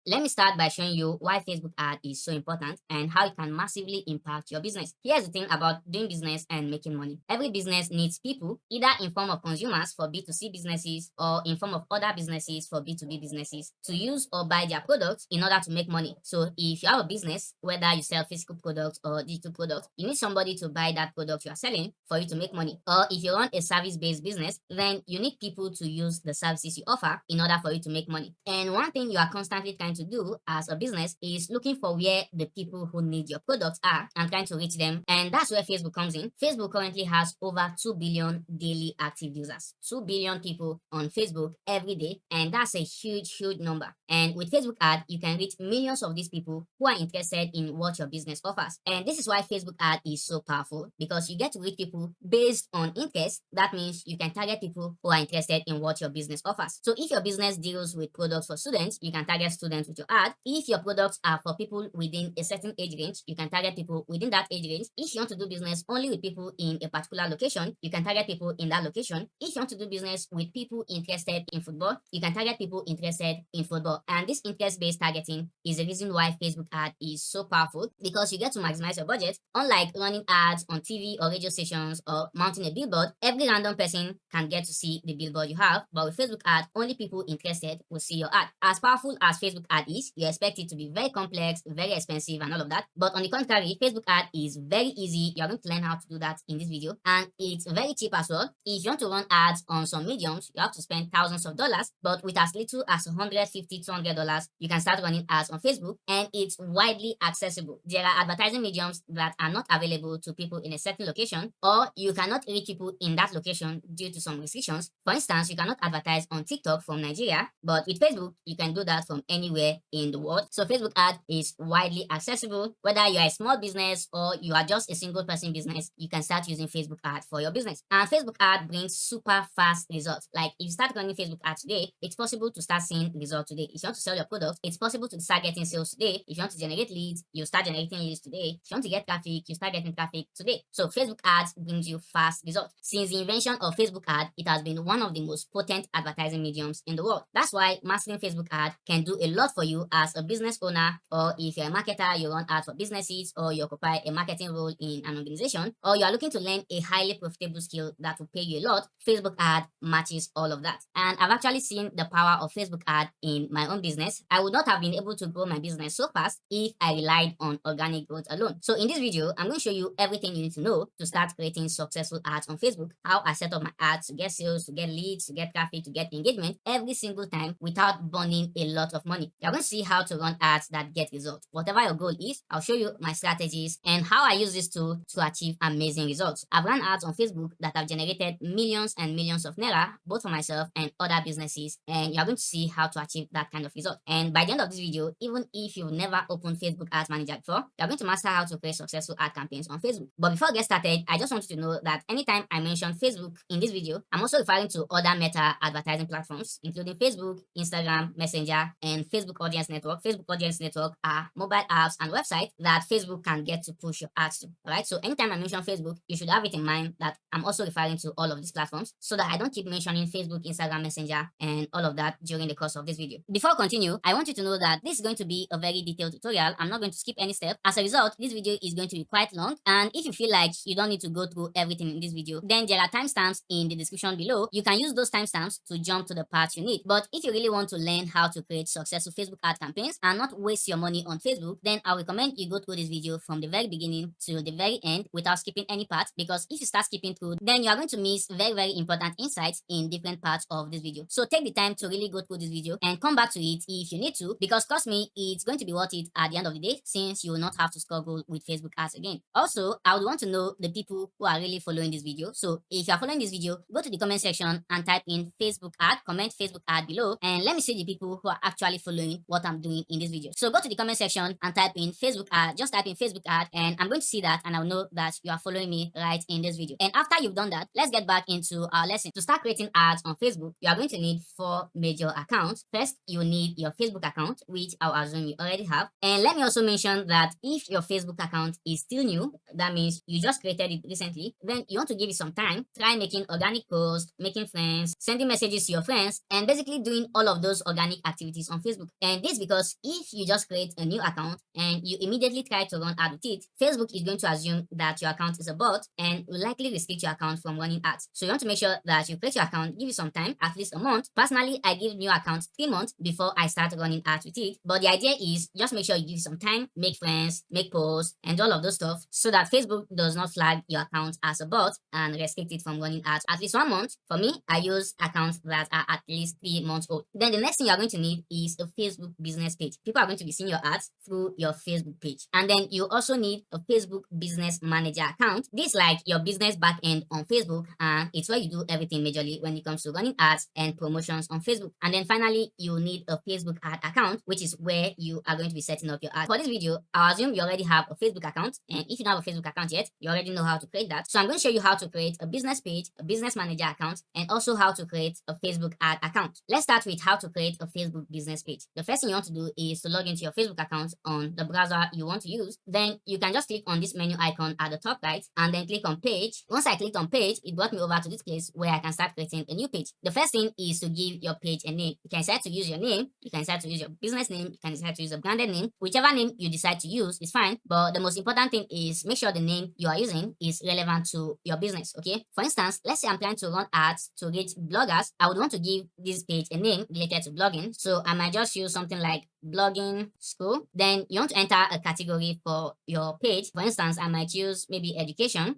Let me start by showing you why Facebook ad is so important and how it can massively impact your business. Here's the thing about doing business and making money. Every business needs people, either in form of consumers for B2C businesses or in form of other businesses for B2B businesses, to use or buy their products in order to make money. So if you have a business, whether you sell physical products or digital products, you need somebody to buy that product you are selling for you to make money. Or if you run a service-based business, then you need people to use the services you offer in order for you to make money. And one thing you are constantly trying to do as a business is looking for where the people who need your products are and trying to reach them. And that's where Facebook comes in. Facebook currently has over 2 billion daily active users. 2 billion people on Facebook every day. And that's a huge number. And with Facebook ad, you can reach millions of these people who are interested in what your business offers. And this is why Facebook ad is so powerful, because you get to reach people based on interest. That means you can target people who are interested in what your business offers. So if your business deals with products for students, you can target students with your ad. If your products are for people within a certain age range, you can target people within that age range. If you want to do business only with people in a particular location, you can target people in that location. If you want to do business with people interested in football, you can target people interested in football. And this interest-based targeting is the reason why Facebook ad is so powerful, because you get to maximize your budget. Unlike running ads on TV or radio stations or mounting a billboard, every random person can get to see the billboard you have. But with Facebook ad, only people interested will see your ad. As powerful as Facebook ad is, you expect it to be very complex, very expensive, and all of that. But on the contrary, Facebook ad is very easy. You're going to learn how to do that in this video, and it's very cheap as well. If you want to run ads on some mediums, you have to spend thousands of dollars, but with as little as $150, $200, you can start running ads on Facebook, and it's widely accessible. There are advertising mediums that are not available to people in a certain location, or you cannot reach people in that location due to some restrictions. For instance, you cannot advertise on TikTok from Nigeria, but with Facebook, you can do that from anywhere in the world. So Facebook ad is widely accessible. Whether you are a small business or you are just a single person business, you can start using Facebook ad for your business. And Facebook ad brings super fast results. Like if you start running Facebook ad today, it's possible to start seeing results today. If you want to sell your product, it's possible to start getting sales today. If you want to generate leads, you start generating leads today. If you want to get traffic, you start getting traffic today. So Facebook ads brings you fast results. Since the invention of Facebook ad, it has been one of the most potent advertising mediums in the world. That's why mastering Facebook ad can do a lot for you as a business owner, or if you're a marketer, you run ads for businesses, or you occupy a marketing role in an organization, or you are looking to learn a highly profitable skill that will pay you a lot. Facebook ad matches all of that. And I've actually seen the power of Facebook ad in my own business. I would not have been able to grow my business so fast if I relied on organic growth alone. So in this video, I'm going to show you everything you need to know to start creating successful ads on Facebook, how I set up my ads to get sales, to get leads, to get traffic, to get engagement every single time without burning a lot of money. You're going to see how to run ads that get results. Whatever your goal is, I'll show you my strategies and how I use this tool to achieve amazing results. I've run ads on Facebook that have generated millions and millions of naira, both for myself and other businesses, and you're going to see how to achieve that kind of result. And by the end of this video, even if you've never opened Facebook Ads Manager before, you're going to master how to create successful ad campaigns on Facebook. But before I get started, I just want you to know that anytime I mention Facebook in this video, I'm also referring to other Meta advertising platforms, including Facebook, Instagram, Messenger, and Facebook Audience Network. Facebook Audience Network are mobile apps and websites that Facebook can get to push your ads to. Alright, so anytime I mention Facebook, you should have it in mind that I'm also referring to all of these platforms, so that I don't keep mentioning Facebook, Instagram, Messenger, and all of that during the course of this video. Before I continue, I want you to know that this is going to be a very detailed tutorial. I'm not going to skip any step. As a result, this video is going to be quite long, and if you feel like you don't need to go through everything in this video, then there are timestamps in the description below. You can use those timestamps to jump to the parts you need. But if you really want to learn how to create successful Facebook ad campaigns and not waste your money on Facebook, then I recommend you go through this video from the very beginning to the very end without skipping any part, because if you start skipping through, then you are going to miss very important insights in different parts of this video. So take the time to really go through this video and come back to it if you need to, because trust me, it's going to be worth it at the end of the day, since you will not have to struggle with Facebook ads again. Also, I would want to know the people who are really following this video. So if you are following this video, go to the comment section and type in Facebook ad, comment Facebook ad below, and let me see the people who are actually following what I'm doing in this video. So go to the comment section and type in Facebook ad, just type in Facebook ad, and I'm going to see that, and I'll know that you are following me right in this video. And after you've done that, let's get back into our lesson. To start creating ads on Facebook, you are going to need 4 major accounts. First, you need your Facebook account, which I'll assume you already have. And let me also mention that if your Facebook account is still new, that means you just created it recently, then you want to give it some time. Try making organic posts, making friends, sending messages to your friends, and basically doing all of those organic activities on Facebook. And this because if you just create a new account and you immediately try to run ad with it, Facebook is going to assume that your account is a bot and will likely restrict your account from running ads. So you want to make sure that you create your account, give it some time, at least a month. Personally, I give new accounts 3 months before I start running ads with it. But the idea is just make sure you give it some time, make friends, make posts, and all of those stuff so that Facebook does not flag your account as a bot and restrict it from running ads at least 1 month. For me, I use accounts that are at least 3 months old. Then the next thing you're going to need is a Facebook business page. People are going to be seeing your ads through your Facebook page. And then you also need a Facebook business manager account. This is like your business backend on Facebook, and it's where you do everything majorly when it comes to running ads and promotions on Facebook. And then finally, you need a Facebook ad account, which is where you are going to be setting up your ads. For this video, I'll assume you already have a Facebook account, and if you don't have a Facebook account yet, you already know how to create that. So I'm going to show you how to create a business page, a business manager account, and also how to create a Facebook ad account. Let's start with how to create a Facebook business page. The first thing you want to do is to log into your Facebook account on the browser you want to use. Then you can just click on this menu icon at the top right and then click on page. Once I clicked on page, it brought me over to this place where I can start creating a new page. The first thing is to give your page a name. You can decide to use your name, you can decide to use your business name, you can decide to use a branded name. Whichever name you decide to use is fine, but the most important thing is make sure the name you are using is relevant to your business, okay? For instance, let's say I'm planning to run ads to reach bloggers. I would want to give this page a name related to blogging, so I might just use something like blogging school. Then you want to enter a category for your page. For instance, I might use maybe education.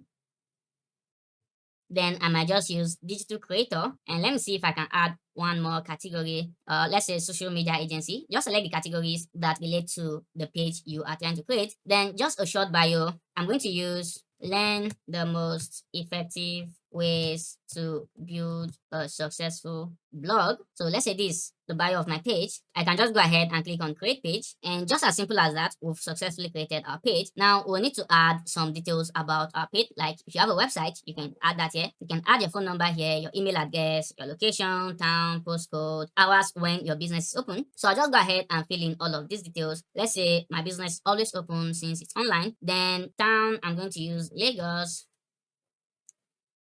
Then I might just use digital creator, and let me see if I can add one more category. Let's say social media agency. Just select the categories that relate to the page you are trying to create. Then just a short bio. I'm going to use learn the most effective ways to build a successful blog. So let's say this the bio of my page. I can just go ahead and click on create page, and just as simple as that, we've successfully created our page. Now we'll need to add some details about our page. Like if you have a website, you can add that here. You can add your phone number here, your email address, your location, town, postcode, hours when your business is open. So I'll just go ahead and fill in all of these details. Let's say my business is always open since it's online. Then town, I'm going to use Lagos.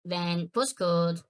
Then postcode.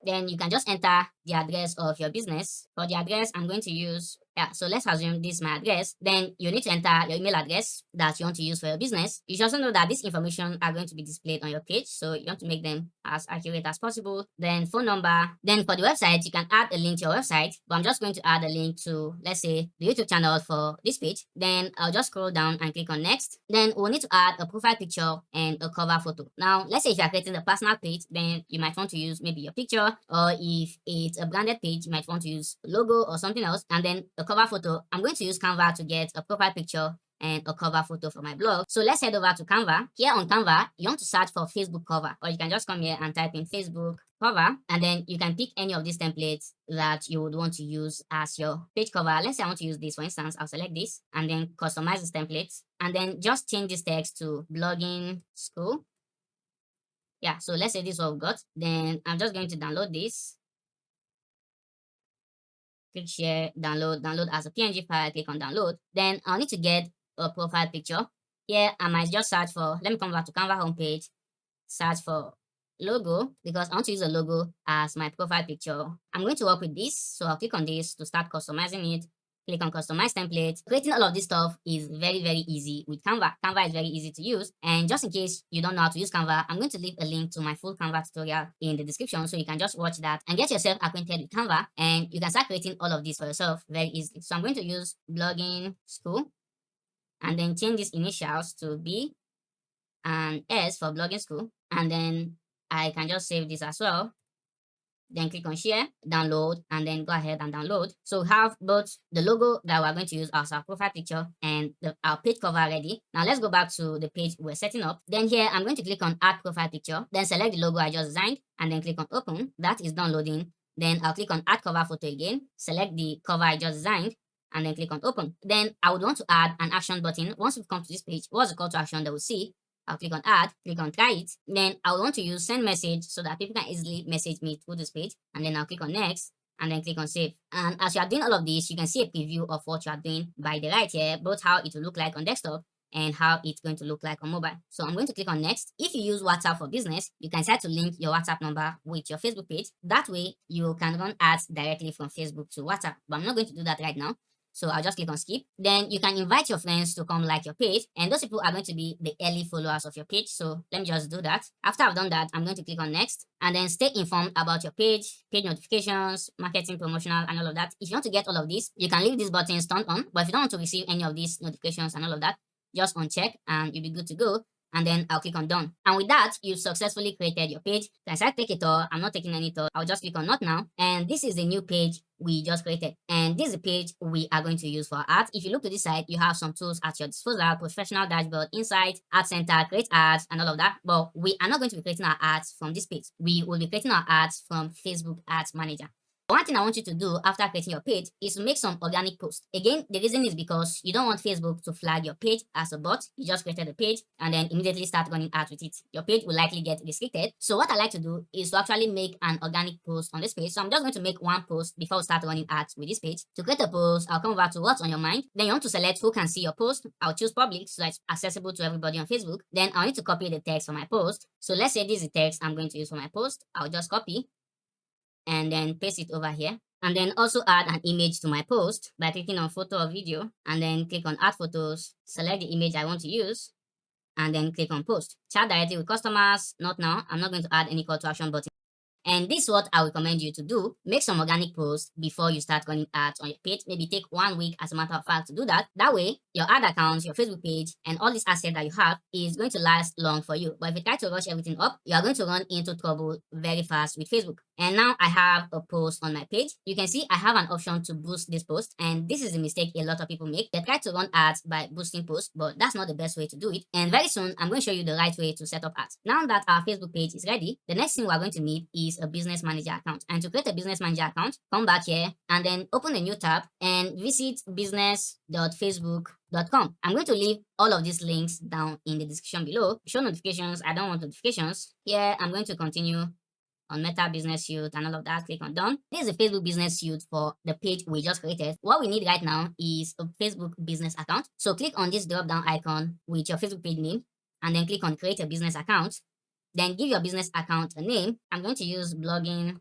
Then you can just enter the address of your business. For the address, I'm going to use, so let's assume this is my address. Then you need to enter your email address that you want to use for your business. You should also know that this information are going to be displayed on your page, so you want to make them as accurate as possible. Then phone number. Then for the website, you can add a link to your website, but I'm just going to add a link to, let's say, the YouTube channel for this page. Then I'll just scroll down and click on next. Then we'll need to add a profile picture and a cover photo. Now, let's say if you're creating a personal page, then you might want to use maybe your picture, or if it's a branded page, you might want to use logo or something else. And then a cover photo, I'm going to use Canva to get a profile picture and a cover photo for my blog. So let's head over to Canva. Here on Canva, you want to search for Facebook cover, or you can just come here and type in Facebook cover, and then you can pick any of these templates that you would want to use as your page cover. Let's say I want to use this, for instance. I'll select this and then customize this template, and then just change this text to blogging school. Yeah, so let's say this is what we've got. Then I'm just going to download this. Click share, download as a PNG file, click on download. Then I'll need to get a profile picture. Here I might just search for, let me come back to Canva homepage, search for logo, because I want to use a logo as my profile picture. I'm going to work with this, so I'll click on this to start customizing it. Click on customize template. Creating all of this stuff is very, very easy with Canva. Canva is very easy to use. And just in case you don't know how to use Canva, I'm going to leave a link to my full Canva tutorial in the description, so you can just watch that and get yourself acquainted with Canva, and you can start creating all of this for yourself very easily. So I'm going to use blogging school, and then change these initials to B and S for blogging school. And then I can just save this as well. Then click on share, download, and then go ahead and download. So we have both the logo that we're going to use as our profile picture and our page cover ready. Now let's go back to the page we're setting up. Then here I'm going to click on add profile picture, then select the logo I just designed, and then click on open. That is downloading. Then I'll click on add cover photo again, select the cover I just designed, and then click on open. Then I would want to add an action button. Once we come to this page, what's the call to action that we'll see? I'll click on add, click on try it. Then I will want to use send message so that people can easily message me through this page. And then I'll click on next, and then click on save. And as you are doing all of this, you can see a preview of what you are doing by the right here, both how it will look like on desktop and how it's going to look like on mobile. So I'm going to click on next. If you use WhatsApp for business, you can start to link your WhatsApp number with your Facebook page. That way you can run ads directly from Facebook to WhatsApp, but I'm not going to do that right now. So I'll just click on skip. Then you can invite your friends to come like your page, and those people are going to be the early followers of your page. So let me just do that. After I've done that, I'm going to click on next and then stay informed about your page notifications, marketing, promotional, and all of that. If you want to get all of this, you can leave these buttons turned on, but if you don't want to receive any of these notifications and all of that, just uncheck and you'll be good to go. And then I'll click on done. And with that, you've successfully created your page. Can I take a tour? I'm not taking any tour. I'll just click on not now. And this is the new page we just created. And this is the page we are going to use for ads. If you look to this side, you have some tools at your disposal: professional dashboard, insight, ad center, create ads, and all of that. But we are not going to be creating our ads from this page. We will be creating our ads from Facebook Ads Manager. One thing I want you to do after creating your page is to make some organic posts. Again, the reason is because you don't want Facebook to flag your page as a bot. You just created a page and then immediately start running ads with it. Your page will likely get restricted. So what I like to do is to actually make an organic post on this page. So I'm just going to make one post before we start running ads with this page. To create a post, I'll come over to what's on your mind. Then you want to select who can see your post. I'll choose public so it's accessible to everybody on Facebook. Then I'll need to copy the text for my post. So let's say this is the text I'm going to use for my post. I'll just copy and then paste it over here, and then also add an image to my post by clicking on photo or video, and then click on add photos, select the image I want to use, and then click on post. Chat directly with customers, not now. I'm not going to add any call to action button. And this is what I recommend you to do. Make some organic posts before you start running ads on your page. Maybe take 1 week as a matter of fact to do that. That way, your ad accounts, your Facebook page, and all this asset that you have is going to last long for you. But if you try to rush everything up, you are going to run into trouble very fast with Facebook. And now I have a post on my page. You can see I have an option to boost this post. And this is a mistake a lot of people make. They try to run ads by boosting posts, but that's not the best way to do it. And very soon, I'm going to show you the right way to set up ads. Now that our Facebook page is ready, the next thing we're going to need is a business manager account. And to create a business manager account, come back here and then open a new tab and visit business.facebook.com. I'm going to leave all of these links down in the description below. Show notifications. I don't want notifications. Here, I'm going to continue on Meta Business Suite and all of that. Click on done. This is a Facebook Business Suite for the page we just created. What we need right now is a Facebook business account. So click on this drop down icon with your Facebook page name and then click on create a business account. Then give your business account a name. I'm going to use blogging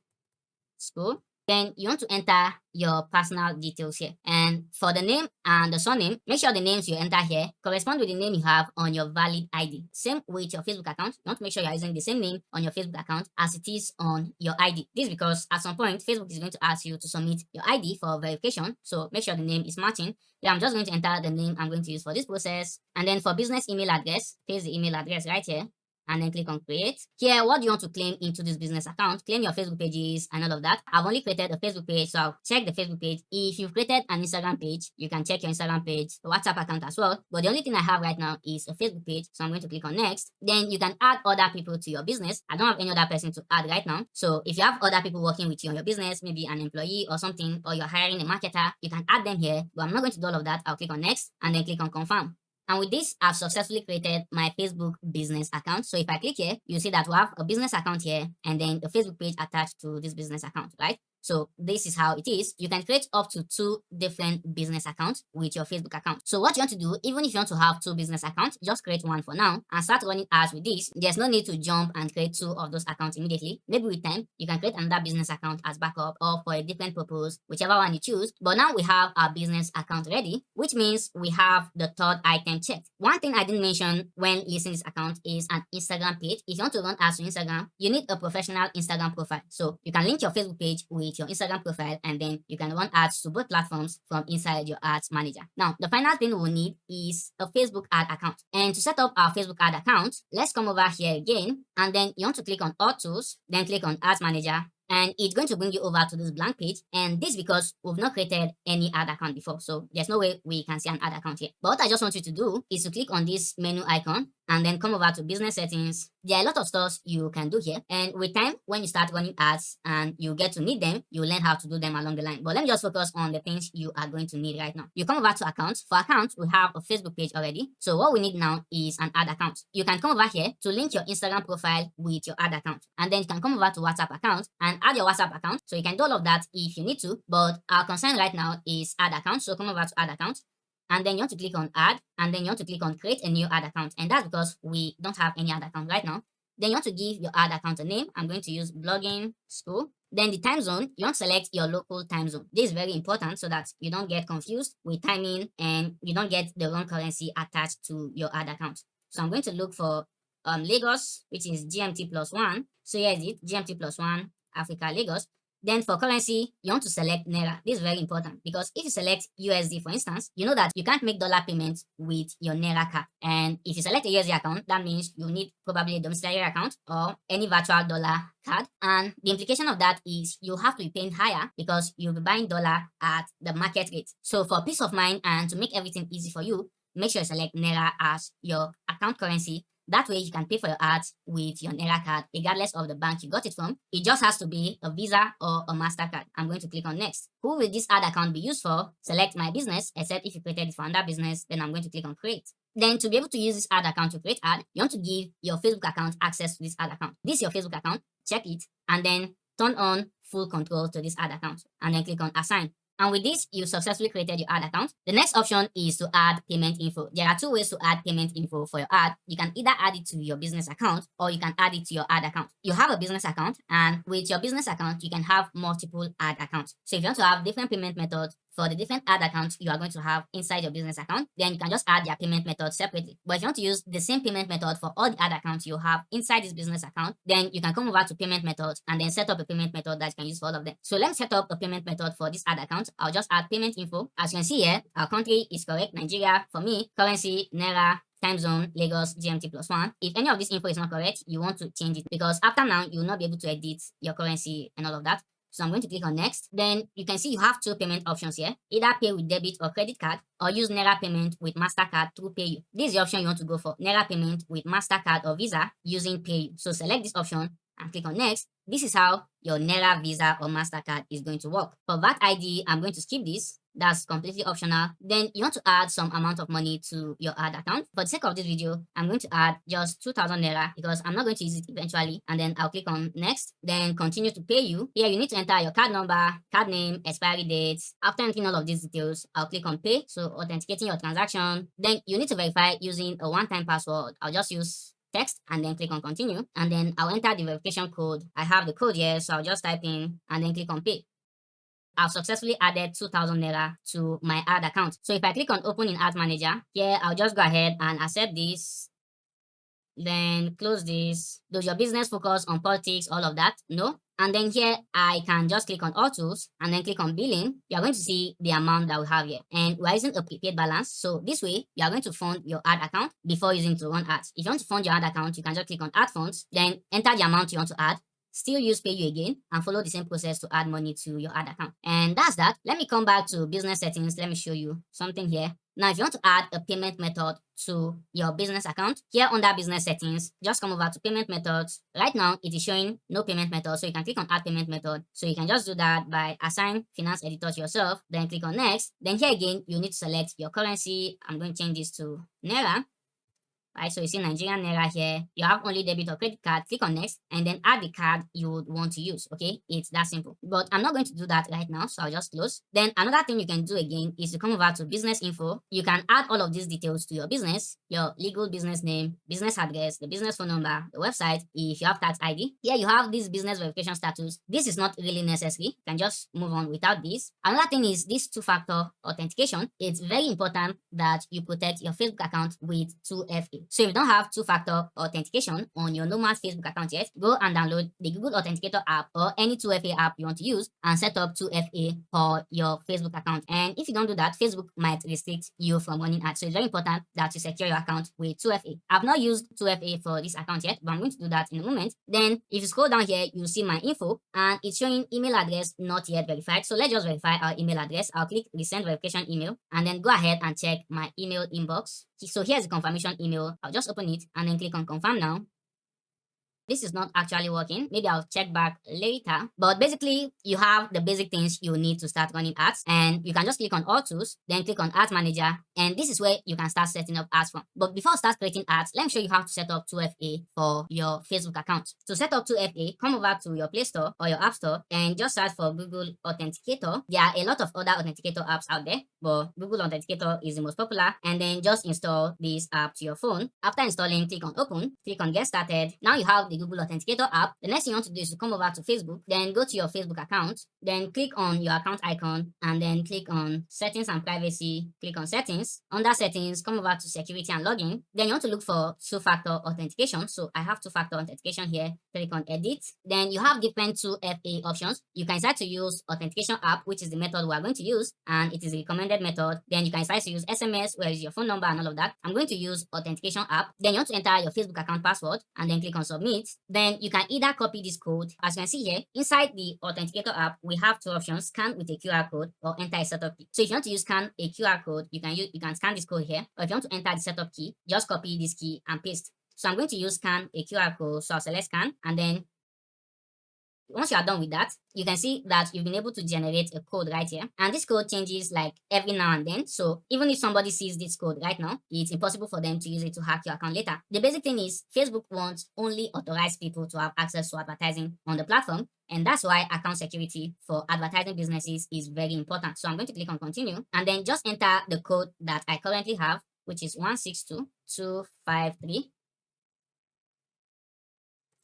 school. Then you want to enter your personal details here. And for the name and the surname, make sure the names you enter here correspond with the name you have on your valid ID. Same with your Facebook account. You want to make sure you're using the same name on your Facebook account as it is on your ID. This is because at some point, Facebook is going to ask you to submit your ID for verification. So make sure the name is matching. Then I'm just going to enter the name I'm going to use for this process. And then for business email address, paste the email address right here. And then click on create. Here, what do you want to claim into this business account? Claim your Facebook pages and all of that. I've only created a Facebook page, so I'll check the Facebook page. If you've created an Instagram page, you can check your Instagram page, the WhatsApp account as well. But the only thing I have right now is a Facebook page, so I'm going to click on next. Then you can add other people to your business. I don't have any other person to add right now. So if you have other people working with you on your business, maybe an employee or something, or you're hiring a marketer, you can add them here. But I'm not going to do all of that. I'll click on next and then click on confirm. And with this, I've successfully created my Facebook business account. So if I click here, you see that we have a business account here and then the Facebook page attached to this business account, right? So this is how it is. You can create up to 2 different business accounts with your Facebook account. So what you want to do, even if you want to have 2 business accounts, just create one for now and start running ads with this. There's no need to jump and create 2 of those accounts immediately. Maybe with time, you can create another business account as backup or for a different purpose, whichever one you choose. But now we have our business account ready, which means we have the 3rd item checked. One thing I didn't mention when listing this account is an Instagram page. If you want to run ads on Instagram, you need a professional Instagram profile. So you can link your Facebook page with your Instagram profile and then you can run ads to both platforms from inside your ads manager. Now, the final thing we'll need is a Facebook ad account. And to set up our Facebook ad account, let's come over here again and then you want to click on all tools, then click on ads manager. And it's going to bring you over to this blank page. And this because we've not created any ad account before. So there's no way we can see an ad account here. But what I just want you to do is to click on this menu icon and then come over to business settings. There are a lot of stuff you can do here. And with time, when you start running ads and you get to need them, you learn how to do them along the line. But let me just focus on the things you are going to need right now. You come over to accounts. For accounts, we have a Facebook page already. So what we need now is an ad account. You can come over here to link your Instagram profile with your ad account. And then you can come over to WhatsApp account and add your WhatsApp account. So you can do all of that if you need to. But our concern right now is ad account. So come over to add account. and then you want to click on add, and then you want to click on create a new ad account, and that's because we don't have any ad account right now. Then you want to give your ad account a name. I'm going to use blogging school. Then the time zone, you want to select your local time zone. This is very important so that you don't get confused with timing and you don't get the wrong currency attached to your ad account. So I'm going to look for Lagos, which is GMT plus 1. So here is it, GMT plus 1, Africa, Lagos. Then for currency, you want to select Naira. This is very important because if you select USD, for instance, you know that you can't make dollar payments with your Naira card. And if you select a USD account, that means you need probably a domiciliary account or any virtual dollar card. And the implication of that is you have to be paying higher because you'll be buying dollar at the market rate. So for peace of mind and to make everything easy for you, make sure you select Naira as your account currency. That way you can pay for your ads with your Naira card regardless of the bank you got it from. It just has to be a Visa or a MasterCard. I'm going to click on next. Who will this ad account be used for? Select my business, except if you created it for another business, then I'm going to click on create. Then to be able to use this ad account to create ad, you want to give your Facebook account access to this ad account. This is your Facebook account, check it, and then turn on full control to this ad account, and then click on assign. And with this, you've successfully created your ad account. The next option is to add payment info. There are two ways to add payment info for your ad. You can either add it to your business account or you can add it to your ad account. You have a business account, and with your business account, you can have multiple ad accounts. So if you want to have different payment methods for the different ad accounts you are going to have inside your business account, then you can just add their payment method separately. But if you want to use the same payment method for all the ad accounts you have inside this business account, then you can come over to payment methods and then set up a payment method that you can use for all of them. So let me set up a payment method for this ad account. I'll just add payment info. As you can see here, our country is correct, Nigeria. For me, currency, Naira, time zone, Lagos, GMT plus 1. If any of this info is not correct, you want to change it because after now, you will not be able to edit your currency and all of that. So I'm going to click on next. Then you can see you have two payment options here. Either pay with debit or credit card or use Naira payment with MasterCard through PayU. This is the option you want to go for. Naira payment with MasterCard or Visa using PayU. So select this option and click on next. This is how your Naira, Visa or MasterCard is going to work. For VAT ID, I'm going to skip this. That's completely optional. Then you want to add some amount of money to your ad account. For the sake of this video, I'm going to add just 2,000 Naira because I'm not going to use it eventually. And then I'll click on next, then continue to PayU. Here you need to enter your card number, card name, expiry date. After entering all of these details, I'll click on pay. So authenticating your transaction. Then you need to verify using a one-time password. I'll just use text and then click on continue, and then I'll enter the verification code. I have the code here, so I'll just type in and then click on pay. I've successfully added 2,000 Naira to my ad account. So if I click on open in Ads Manager, here I'll just go ahead and accept this, then close this. Does your business focus on politics, all of that? No. And then here I can just click on all tools and then click on billing. You are going to see the amount that we have here, and we're using a prepaid balance. So this way you are going to fund your ad account before using to run ads. If you want to fund your ad account, you can just click on add funds, then enter the amount you want to add, still use PayU again, and follow the same process to add money to your ad account. And that's that. Let me come back to business settings. Let me show you something here. Now, if you want to add a payment method to your business account, here under business settings, just come over to payment methods. Right now, it is showing no payment method, so you can click on add payment method. So you can just do that by assign finance editor to yourself, then click on next. Then here again, you need to select your currency. I'm going to change this to Naira. Right, so you see Nigerian Naira here. You have only debit or credit card. Click on next and then add the card you would want to use. Okay, it's that simple. But I'm not going to do that right now, so I'll just close. Then another thing you can do again is to come over to business info. You can add all of these details to your business, your legal business name, business address, the business phone number, the website, if you have tax ID. Here you have this business verification status. This is not really necessary. You can just move on without this. Another thing is this two-factor authentication. It's very important that you protect your Facebook account with 2FA. So if you don't have two-factor authentication on your normal Facebook account yet, go and download the Google Authenticator app or any 2FA app you want to use and set up 2FA for your Facebook account. And if you don't do that, Facebook might restrict you from running ads. So it's very important that you secure your account with 2FA. I've not used 2FA for this account yet, but I'm going to do that in a moment. Then if you scroll down here, you'll see my info and it's showing email address not yet verified. So let's just verify our email address. I'll click resend verification email and then go ahead and check my email inbox. So here's the confirmation email. I'll just open it and then click on confirm now. This is not actually working. Maybe I'll check back later. But basically, you have the basic things you need to start running ads. And you can just click on all tools, then click on ads manager, And this is where you can start setting up ads from. But before I start creating ads, let me show you how to set up 2FA for your Facebook account. To set up 2FA, come over to your Play Store or your App Store and just search for Google Authenticator. There are a lot of other authenticator apps out there, but Google Authenticator is the most popular. And then just install this app to your phone. After installing, click on Open, click on Get Started. Now you have the Google Authenticator app. The next thing you want to do is to come over to Facebook, then go to your Facebook account, then click on your account icon, and then click on Settings and Privacy. Click on Settings. Under Settings, come over to Security and Login. Then you want to look for two-factor authentication. So I have two-factor authentication here. Click on Edit. Then you have different 2FA options. You can decide to use authentication app, which is the method we are going to use, and it is a recommended method. Then you can decide to use SMS, where is your phone number and all of that. I'm going to use authentication app. Then you want to enter your Facebook account password and then click on Submit. Then you can either copy this code. As you can see here, inside the authenticator app, we have two options: scan with a QR code or enter a setup key. So if you want to use scan a QR code, you can scan this code here. Or if you want to enter the setup key, just copy this key and paste. So I'm going to use scan a QR code. So I'll select scan, and then once you are done with that, you can see that you've been able to generate a code right here. And this code changes like every now and then. So even if somebody sees this code right now, it's impossible for them to use it to hack your account later. The basic thing is Facebook wants only authorized people to have access to advertising on the platform. And that's why account security for advertising businesses is very important. So I'm going to click on continue and then just enter the code that I currently have, which is 162253.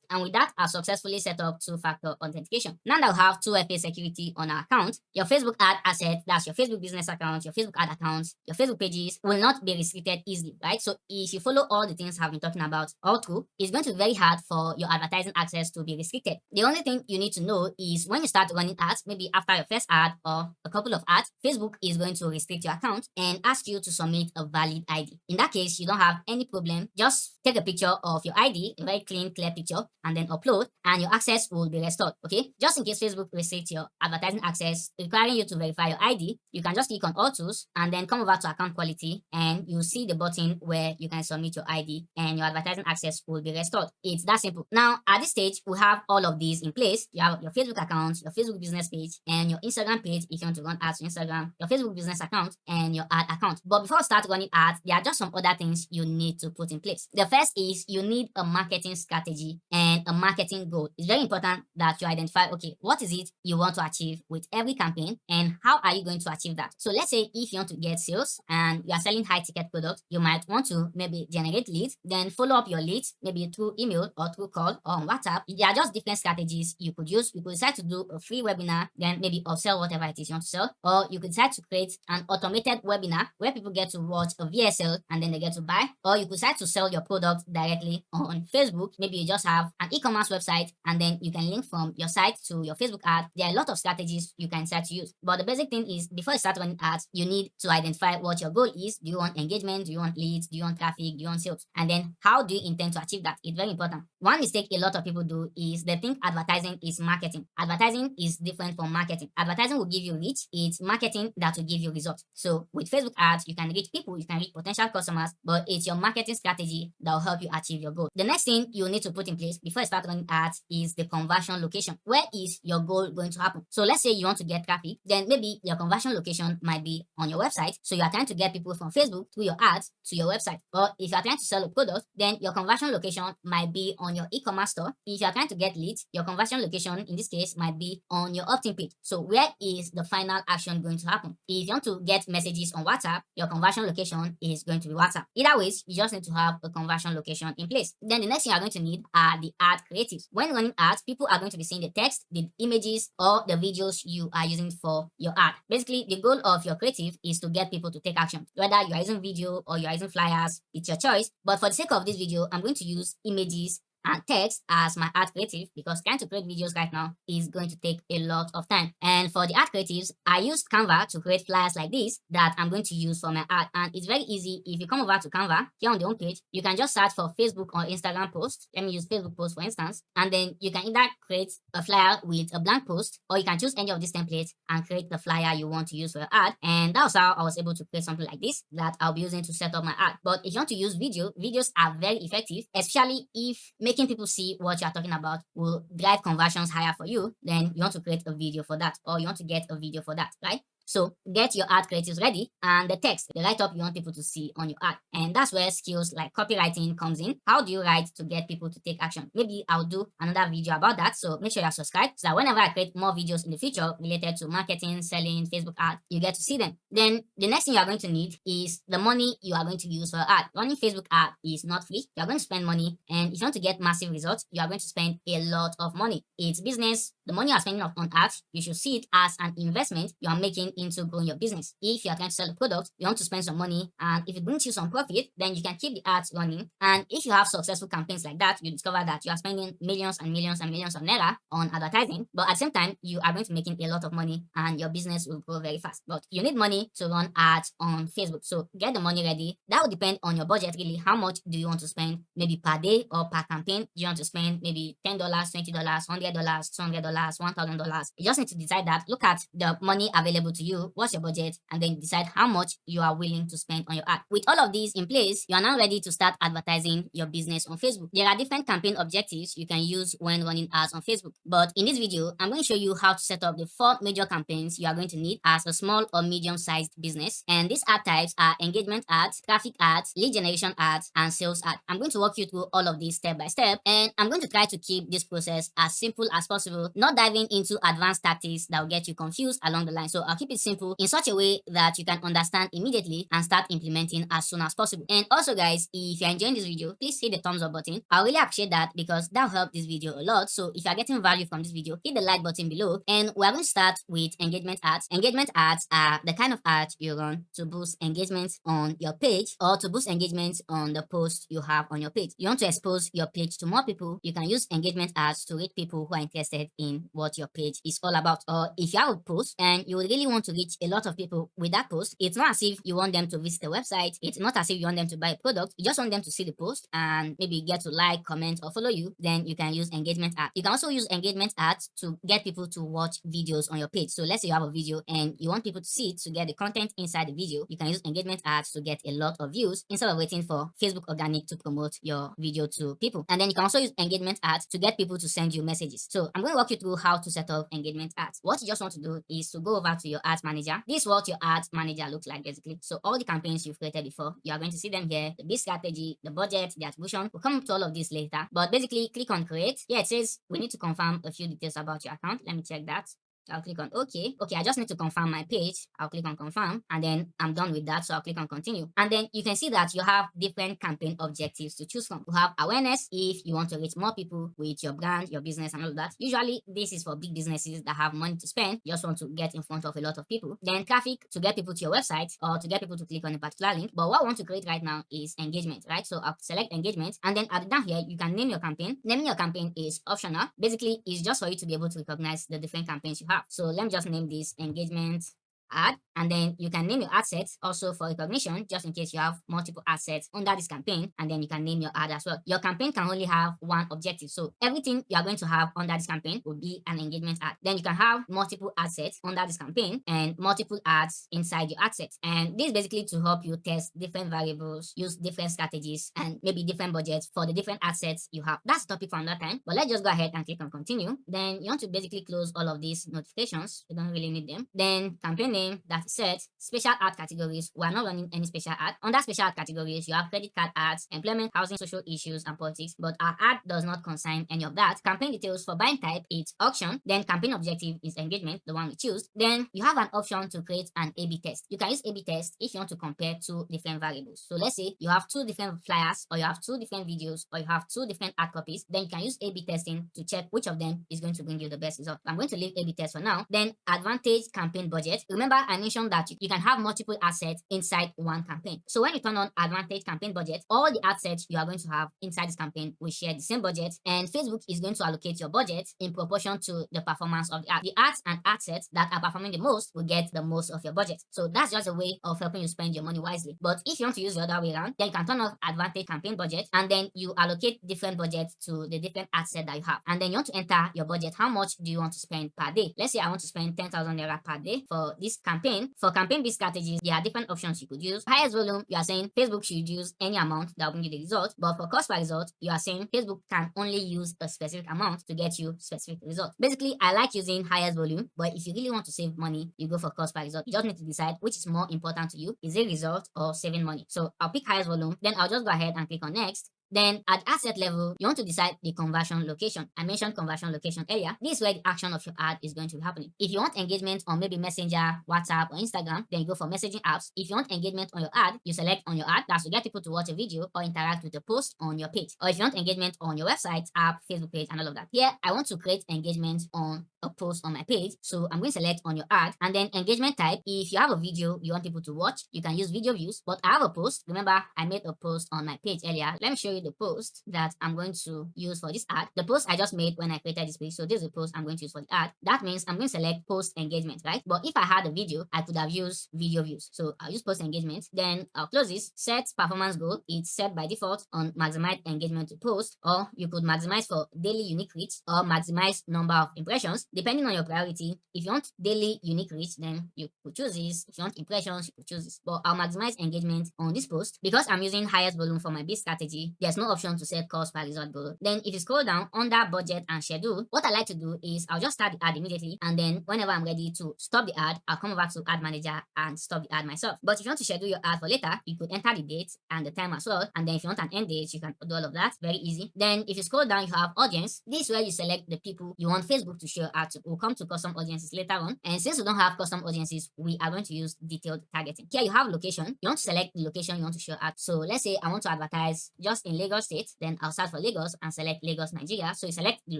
And with that, I've successfully set up two-factor authentication. Now that we have 2FA security on our account, your Facebook ad asset, that's your Facebook business account, your Facebook ad accounts, your Facebook pages, will not be restricted easily, right? So if you follow all the things I've been talking about all through, it's going to be very hard for your advertising access to be restricted. The only thing you need to know is when you start running ads, maybe after your first ad or a couple of ads, Facebook is going to restrict your account and ask you to submit a valid ID. In that case, you don't have any problem. Just take a picture of your ID, a very clean, clear picture, and then upload, and your access will be restored. Okay, just in case Facebook restricts your advertising access, requiring you to verify your ID, you can just click on All Tools and then come over to Account Quality, and you'll see the button where you can submit your ID and your advertising access will be restored. It's that simple. Now at this stage, we have all of these in place. You have your Facebook account, your Facebook business page, and your Instagram page if you want to run ads on Instagram, your Facebook business account, and your ad account. But before you start running ads, there are just some other things you need to put in place. The first is you need a marketing strategy and a marketing goal. It's very important that you identify, okay, what is it you want to achieve with every campaign and how are you going to achieve that? So let's say if you want to get sales and you are selling high ticket products, you might want to maybe generate leads, then follow up your leads, maybe through email or through call or on WhatsApp. There are just different strategies you could use. You could decide to do a free webinar, then maybe upsell whatever it is you want to sell, or you could decide to create an automated webinar where people get to watch a VSL and then they get to buy, or you could decide to sell your product directly on Facebook. Maybe you just have an e-commerce website and then you can link from your site to your Facebook ad. There are a lot of strategies you can start to use, but the basic thing is before you start running ads, you need to identify what your goal is. Do you want engagement? Do you want leads? Do you want traffic? Do you want sales? And then how do you intend to achieve that? It's very important. One mistake a lot of people do is they think advertising is marketing. Advertising is different from marketing. Advertising will give you reach. It's marketing that will give you results. So with Facebook ads, you can reach people, you can reach potential customers, but it's your marketing strategy that will help you achieve your goal. The next thing you need to put in place before you start running ads is the conversion location. Where is your goal going to happen? So let's say you want to get traffic, then maybe your conversion location might be on your website. So you are trying to get people from Facebook through your ads to your website. Or if you are trying to sell a product, then your conversion location might be on your e-commerce store. If you are trying to get leads, your conversion location in this case might be on your opt-in page. So where is the final action going to happen? If you want to get messages on WhatsApp, your conversion location is going to be WhatsApp. Either ways, you just need to have a conversion location in place. Then the next thing you are going to need are the ad creatives. When running ads, people are going to be seeing the text, the images, or the videos you are using for your ad. Basically, the goal of your creative is to get people to take action. Whether you are using video or you are using flyers, it's your choice. But for the sake of this video, I'm going to use images and text as my ad creative because trying to create videos right now is going to take a lot of time. And for the ad creatives, I used Canva to create flyers like this that I'm going to use for my ad. And it's very easy. If you come over to Canva, here on the home page, you can just search for Facebook or Instagram post. Let me use Facebook post for instance. And then you can either create a flyer with a blank post, or you can choose any of these templates and create the flyer you want to use for your ad. And that's how I was able to create something like this that I'll be using to set up my ad. But if you want to use video, videos are very effective, especially if making people see what you're talking about will drive conversions higher for you. Then you want to create a video for that, or you want to get a video for that, right? So get your ad creatives ready and the text, the write-up you want people to see on your ad. And that's where skills like copywriting comes in. How do you write to get people to take action? Maybe I'll do another video about that. So make sure you're subscribed so that whenever I create more videos in the future related to marketing, selling, Facebook ads, you get to see them. Then the next thing you are going to need is the money you are going to use for your ad. Running Facebook ad is not free. You are going to spend money, and if you want to get massive results, you are going to spend a lot of money. It's business. The money you are spending on ads, you should see it as an investment you are making into growing your business. If you are trying to sell a product, you want to spend some money, and if it brings you some profit, then you can keep the ads running. And if you have successful campaigns like that, you discover that you are spending millions and millions and millions of naira on advertising, but at the same time, you are going to be making a lot of money and your business will grow very fast. But you need money to run ads on Facebook. So get the money ready. That will depend on your budget, really. How much do you want to spend, maybe per day or per campaign? Do you want to spend maybe $10, $20, $100, $200, $1,000? You just need to decide that. Look at the money available to you, what's your budget, and then decide how much you are willing to spend on your ad. With all of these in place, you are now ready to start advertising your business on Facebook. There are different campaign objectives you can use when running ads on Facebook. But in this video, I'm going to show you how to set up the 4 major campaigns you are going to need as a small or medium-sized business. And these ad types are engagement ads, traffic ads, lead generation ads, and sales ads. I'm going to walk you through all of these step by step, and I'm going to try to keep this process as simple as possible, not diving into advanced tactics that will get you confused along the line. So I'll keep it simple in such a way that you can understand immediately and start implementing as soon as possible. And also guys, if you're enjoying this video, please hit the thumbs up button. I really appreciate that because that'll help this video a lot. So if you're getting value from this video, hit the like button below. And we're going to start with engagement ads. Engagement ads are the kind of ads you run to boost engagement on your page or to boost engagement on the post you have on your page. You want to expose your page to more people, you can use engagement ads to reach people who are interested in what your page is all about. Or if you have a post and you really want to reach a lot of people with that post, it's not as if you want them to visit the website, it's not as if you want them to buy a product, you just want them to see the post and maybe get to like, comment, or follow you. Then you can use engagement ads. You can also use engagement ads to get people to watch videos on your page. So let's say you have a video and you want people to see it, to get the content inside the video, you can use engagement ads to get a lot of views instead of waiting for Facebook organic to promote your video to people. And then you can also use engagement ads to get people to send you messages. So I'm going to walk you through how to set up engagement ads. What you just want to do is to go over to your ads manager. This is what your ads manager looks like basically. So all the campaigns you've created before, you are going to see them here. The big strategy, the budget, the attribution. We'll come to all of this later. But basically click on create. Here it says we need to confirm a few details about your account. Let me check that. I'll click on OK. Okay, I just need to confirm my page. I'll click on confirm and then I'm done with that. So I'll click on continue. And then you can see that you have different campaign objectives to choose from. You have awareness if you want to reach more people with your brand, your business, and all of that. Usually this is for big businesses that have money to spend. You just want to get in front of a lot of people. Then traffic, to get people to your website or to get people to click on a particular link. But what I want to create right now is engagement, right? So I'll select engagement and then down here, you can name your campaign. Naming your campaign is optional. Basically, it's just for you to be able to recognize the different campaigns you have. So let me just name this engagement ad, and then you can name your ad sets also for recognition, just in case you have multiple ad sets under this campaign, and then you can name your ad as well. Your campaign can only have one objective, so everything you are going to have under this campaign will be an engagement ad. Then you can have multiple ad sets under this campaign and multiple ads inside your ad sets, and this is basically to help you test different variables, use different strategies, and maybe different budgets for the different ad sets you have. That's the topic for another time, but let's just go ahead and click on continue. Then you want to basically close all of these notifications. You don't really need them. Then campaign name, that's set. Special ad categories, we are not running any special ad. Under special ad categories, you have credit card ads, employment, housing, social issues, and politics, but our ad does not concern any of that. Campaign details for buying type, it's auction. Then campaign objective is engagement, the one we choose. Then you have an option to create an A/B test. You can use A/B test if you want to compare 2 different variables. So let's say you have 2 different flyers, or you have 2 different videos, or you have 2 different ad copies. Then you can use A/B testing to check which of them is going to bring you the best result. I'm going to leave A/B test for now. Then advantage campaign budget. Remember I mentioned that you can have multiple assets inside one campaign. So when you turn on advantage campaign budget, all the assets you are going to have inside this campaign will share the same budget, and Facebook is going to allocate your budget in proportion to the performance of the ad. The ads and assets that are performing the most will get the most of your budget. So that's just a way of helping you spend your money wisely. But if you want to use the other way around, then you can turn off advantage campaign budget and then you allocate different budgets to the different assets that you have. And then you want to enter your budget. How much do you want to spend per day? Let's say I want to spend 10,000 naira per day for this is campaign. For campaign-based strategies, there are different options you could use. Highest volume, you are saying Facebook should use any amount that will bring you the result. But for cost per result, you are saying Facebook can only use a specific amount to get you specific results. Basically, I like using highest volume, but if you really want to save money, you go for cost per result. You just need to decide which is more important to you. Is it result or saving money? So I'll pick highest volume, then I'll just go ahead and click on next. Then at asset level, you want to decide the conversion location. I mentioned conversion location earlier. This is where the action of your ad is going to be happening. If you want engagement on maybe Messenger, WhatsApp, or Instagram, then you go for messaging apps. If you want engagement on your ad, you select on your ad. That's to get people to watch a video or interact with a post on your page. Or if you want engagement on your website, app, Facebook page, and all of that. Here, I want to create engagement on a post on my page. So I'm going to select on your ad, and then engagement type. If you have a video you want people to watch, you can use video views. But I have a post. Remember, I made a post on my page earlier. Let me show you the post that I'm going to use for this ad. The post I just made when I created this page. So this is the post I'm going to use for the ad. That means I'm going to select post engagement, right? But if I had a video, I could have used video views. So I'll use post engagement. Then I'll close this. Set performance goal. It's set by default on maximize engagement to post, or you could maximize for daily unique reach or maximize number of impressions, depending on your priority. If you want daily unique reach, then you could choose this. If you want impressions, you could choose this. But I'll maximize engagement on this post because I'm using highest volume for my bid strategy. There's no option to set cost per result goal. Then if you scroll down under budget and schedule, what I like to do is I'll just start the ad immediately, and then whenever I'm ready to stop the ad, I'll come over to ad manager and stop the ad myself. But if you want to schedule your ad for later, you could enter the date and the time as well. And then if you want an end date, you can do all of that. Very easy. Then if you scroll down, you have audience. This is where you select the people you want Facebook to show your ad to. We'll come to custom audiences later on. And since we don't have custom audiences, we are going to use detailed targeting. Here you have location. You want to select the location you want to show ad. So let's say I want to advertise just in Lagos State. Then I'll search for Lagos and select Lagos, Nigeria. So you select the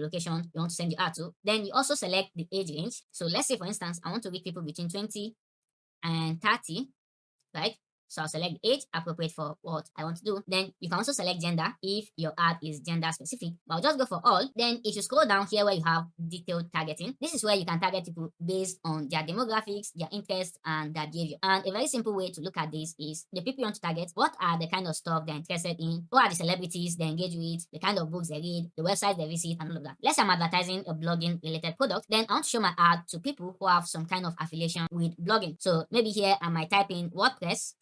location you want to send your ad to. Then you also select the age range. So let's say, for instance, I want to reach people between 20 and 30, right? So I'll select age appropriate for what I want to do. Then you can also select gender if your ad is gender specific. But I'll just go for all. Then if you scroll down here where you have detailed targeting, this is where you can target people based on their demographics, their interests, and their behavior. And a very simple way to look at this is the people you want to target. What are the kind of stuff they're interested in? Who are the celebrities they engage with? The kind of books they read? The websites they visit? And all of that. Let's say I'm advertising a blogging related product. Then I want to show my ad to people who have some kind of affiliation with blogging. So maybe here I might type in WordPress.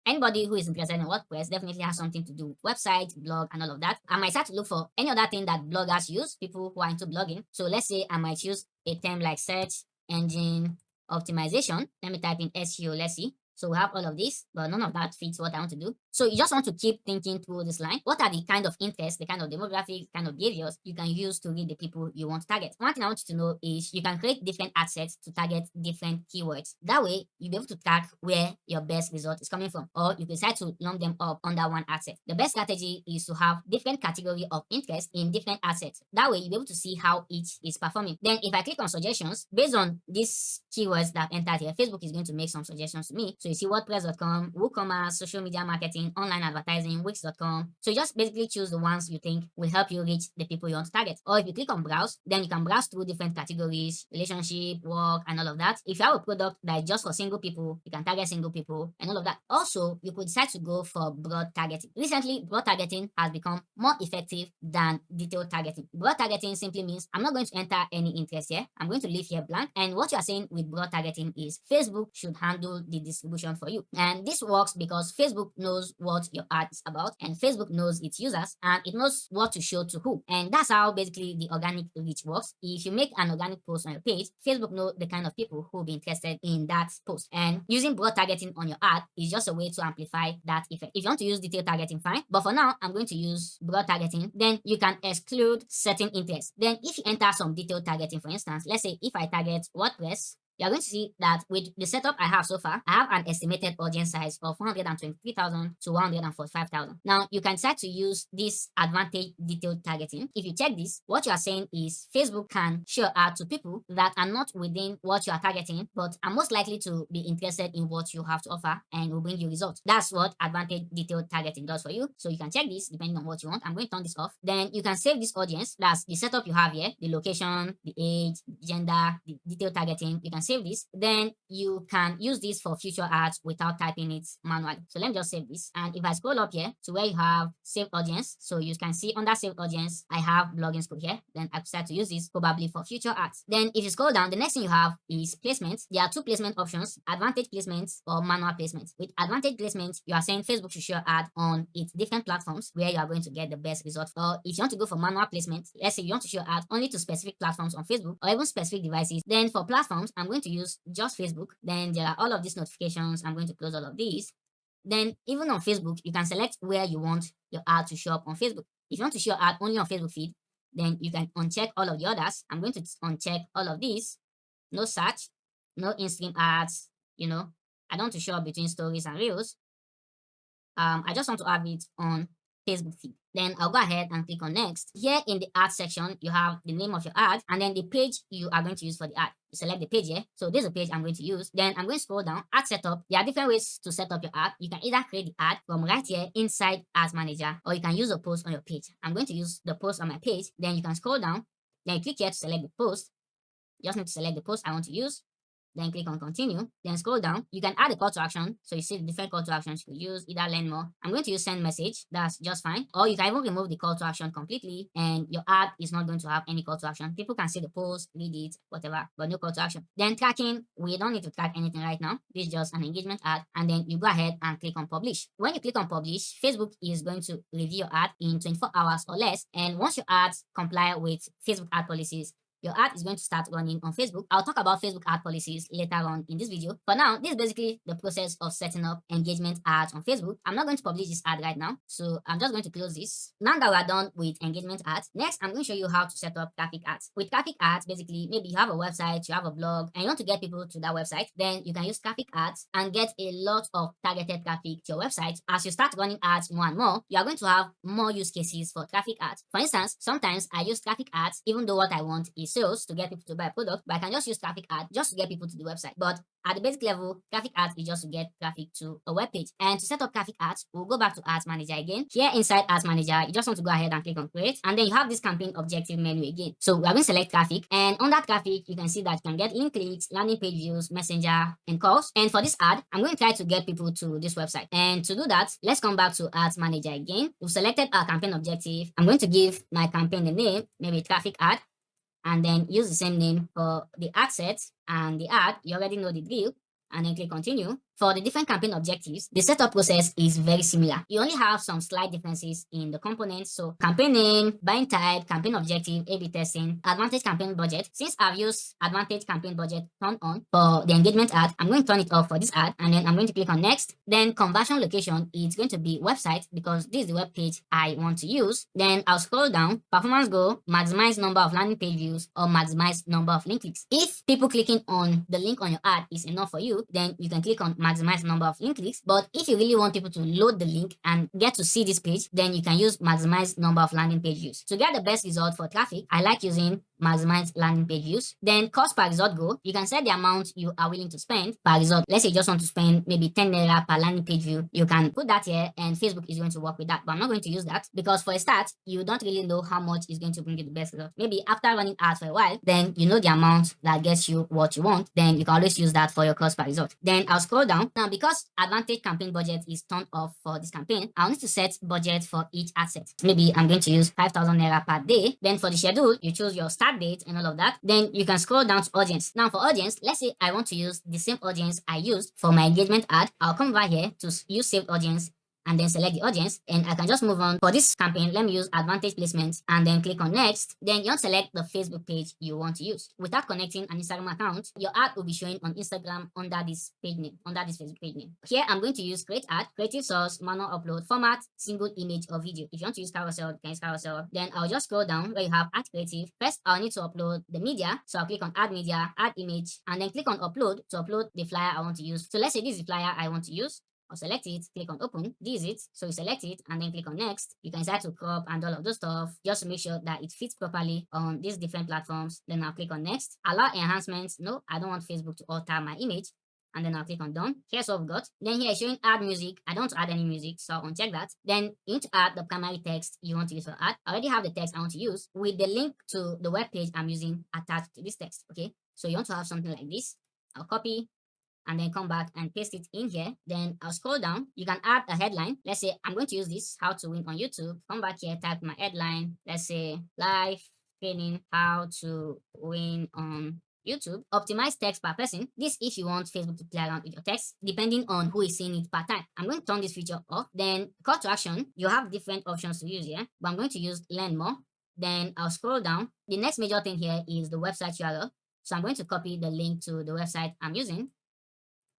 Anybody who is interested in WordPress definitely has something to do with website, blog, and all of that. I might start to look for any other thing that bloggers use, people who are into blogging. So let's say I might use a term like search engine optimization. Let me type in SEO, let's see. So we have all of this, but none of that fits what I want to do. So you just want to keep thinking through this line. What are the kind of interests, the kind of demographics, kind of behaviors you can use to read the people you want to target? One thing I want you to know is you can create different ad sets to target different keywords. That way, you'll be able to track where your best result is coming from, or you can decide to lump them up under one ad set. The best strategy is to have different category of interest in different ad sets. That way, you'll be able to see how each is performing. Then if I click on suggestions, based on these keywords that I've entered here, Facebook is going to make some suggestions to me. So you see WordPress.com, WooCommerce, social media marketing, online advertising, Wix.com. So you just basically choose the ones you think will help you reach the people you want to target. Or if you click on browse, then you can browse through different categories, relationship, work, and all of that. If you have a product that is just for single people, you can target single people and all of that. Also, you could decide to go for broad targeting. Recently, broad targeting has become more effective than detailed targeting. Broad targeting simply means I'm not going to enter any interest here. I'm going to leave here blank. And what you are saying with broad targeting is Facebook should handle the distribution for you. And this works because Facebook knows what your ad is about, and Facebook knows its users, and it knows what to show to who. And that's how basically the organic reach works. If you make an organic post on your page, Facebook knows the kind of people who will be interested in that post. And using broad targeting on your ad is just a way to amplify that effect. If you want to use detailed targeting, fine. But for now, I'm going to use broad targeting. Then you can exclude certain interests. Then if you enter some detailed targeting, for instance, let's say if I target WordPress, you're going to see that with the setup I have so far, I have an estimated audience size of 123,000 to 145,000. Now, you can decide to use this advantage detailed targeting. If you check this, what you are saying is Facebook can show ad to people that are not within what you are targeting, but are most likely to be interested in what you have to offer and will bring you results. That's what advantage detailed targeting does for you. So you can check this depending on what you want. I'm going to turn this off. Then you can save this audience. That's the setup you have here, the location, the age, gender, the detailed targeting. You can can save this. Then you can use this for future ads without typing it manually. So let me just save this. And if I scroll up here to where you have save audience, so you can see under save audience, I have blogging school here. Then I decide to use this probably for future ads. Then if you scroll down, the next thing you have is placement. There are two placement options, advantage placements or manual placement. With advantage placement, you are saying Facebook should show your ad on its different platforms where you are going to get the best results. Or if you want to go for manual placement, let's say you want to show your ad only to specific platforms on Facebook or even specific devices, then for platforms, I'm going to use just Facebook. Then there are all of these notifications. I'm going to close all of these. Then even on Facebook, you can select where you want your ad to show up on Facebook. If you want to show your ad only on Facebook feed, then you can uncheck all of the others. I'm going to uncheck all of these. No search, no in-stream ads, I don't want to show up between stories and reels. I just want to have it on Facebook feed. Then I'll go ahead and click on next. Here in the ad section, you have the name of your ad and then the page you are going to use for the ad. You select the page here. So this is the page I'm going to use. Then I'm going to scroll down, ad setup. There are different ways to set up your ad. You can either create the ad from right here inside Ads Manager, or you can use a post on your page. I'm going to use the post on my page. Then you can scroll down. Then you click here to select the post. You just need to select the post I want to use. Then click on continue, then scroll down. You can add a call to action. So you see the different call to actions you could use, either learn more. I'm going to use send message. That's just fine. Or you can even remove the call to action completely and your ad is not going to have any call to action. People can see the post, read it, whatever, but no call to action. Then tracking, we don't need to track anything right now. This is just an engagement ad. And then you go ahead and click on publish. When you click on publish, Facebook is going to review your ad in 24 hours or less. And once your ads comply with Facebook ad policies, your ad is going to start running on Facebook. I'll talk about Facebook ad policies later on in this video. For now, this is basically the process of setting up engagement ads on Facebook. I'm not going to publish this ad right now, so I'm just going to close this. Now that we're done with engagement ads, next I'm going to show you how to set up traffic ads. With traffic ads, basically, maybe you have a website, you have a blog, and you want to get people to that website, then you can use traffic ads and get a lot of targeted traffic to your website. As you start running ads more and more, you are going to have more use cases for traffic ads. For instance, sometimes I use traffic ads even though what I want is sales to get people to buy a product, but I can just use traffic ad just to get people to the website. But at the basic level, traffic ads is just to get traffic to a web page. And to set up traffic ads, we'll go back to Ads Manager again. Here inside Ads Manager, you just want to go ahead and click on create, and then you have this campaign objective menu again. So we are going to select traffic, and on that traffic, you can see that you can get link clicks, landing page views, messenger, and calls. And for this ad, I'm going to try to get people to this website. And to do that, let's come back to Ads Manager again. We've selected our campaign objective. I'm going to give my campaign the name, maybe traffic ad, and then use the same name for the ad set and the ad. You already know the drill, and then click continue. For the different campaign objectives, the setup process is very similar. You only have some slight differences in the components. So campaign name, buying type, campaign objective, A/B testing, advantage campaign budget. Since I've used advantage campaign budget turned on for the engagement ad, I'm going to turn it off for this ad, and then I'm going to click on next. Then conversion location, it's going to be website because this is the web page I want to use. Then I'll scroll down, performance goal, maximize number of landing page views or maximize number of link clicks. If people clicking on the link on your ad is enough for you, then you can click on maximize number of link clicks. But if you really want people to load the link and get to see this page, then you can use maximize number of landing page views. To get the best result for traffic, I like using maximize landing page views. Then cost per result goal, you can set the amount you are willing to spend per result. Let's say you just want to spend maybe 10 naira per landing page view. You can put that here and Facebook is going to work with that. But I'm not going to use that because for a start, you don't really know how much is going to bring you the best result. Maybe after running ads for a while, then you know the amount that gets you what you want. Then you can always use that for your cost per result. Then I'll scroll down. Now, because advantage campaign budget is turned off for this campaign, I'll need to set budget for each asset. Maybe I'm going to use 5,000 naira per day. Then for the schedule, you choose your start date and all of that. Then you can scroll down to audience. Now for audience, let's say I want to use the same audience I used for my engagement ad. I'll come over here to use saved audience and then select the audience, and I can just move on. For this campaign, let me use advantage placement and then click on next. Then you want to select the Facebook page you want to use. Without connecting an Instagram account, your ad will be showing on Instagram under this page name, under this Facebook page name. Here I'm going to use create ad, creative source, manual upload, format, single image or video. If you want to use carousel, you can use carousel. Then I'll just scroll down where you have add creative. First, I'll need to upload the media. So I'll click on add media, add image, and then click on upload to upload the flyer I want to use. So let's say this is the flyer I want to use. Or select it, click on open, this is it. So you select it and then click on next. You can decide to crop and all of those stuff just to make sure that it fits properly on these different platforms. Then I'll click on next. Allow enhancements. No, I don't want Facebook to alter my image. And then I'll click on done. Here's what we've got. Then here it's showing add music. I don't want to add any music, so I'll uncheck that. Then you need to add the primary text you want to use for ad. I already have the text I want to use with the link to the web page I'm using attached to this text. Okay, so you want to have something like this. I'll copy and then come back and paste it in here. Then I'll scroll down. You can add a headline. Let's say I'm going to use this, how to win on YouTube. Come back here, type my headline. Let's say live training, how to win on YouTube. Optimize text per person. This if you want Facebook to play around with your text, depending on who is seeing it per time. I'm going to turn this feature off. Then call to action. You have different options to use here, but I'm going to use learn more. Then I'll scroll down. The next major thing here is the website URL. So I'm going to copy the link to the website I'm using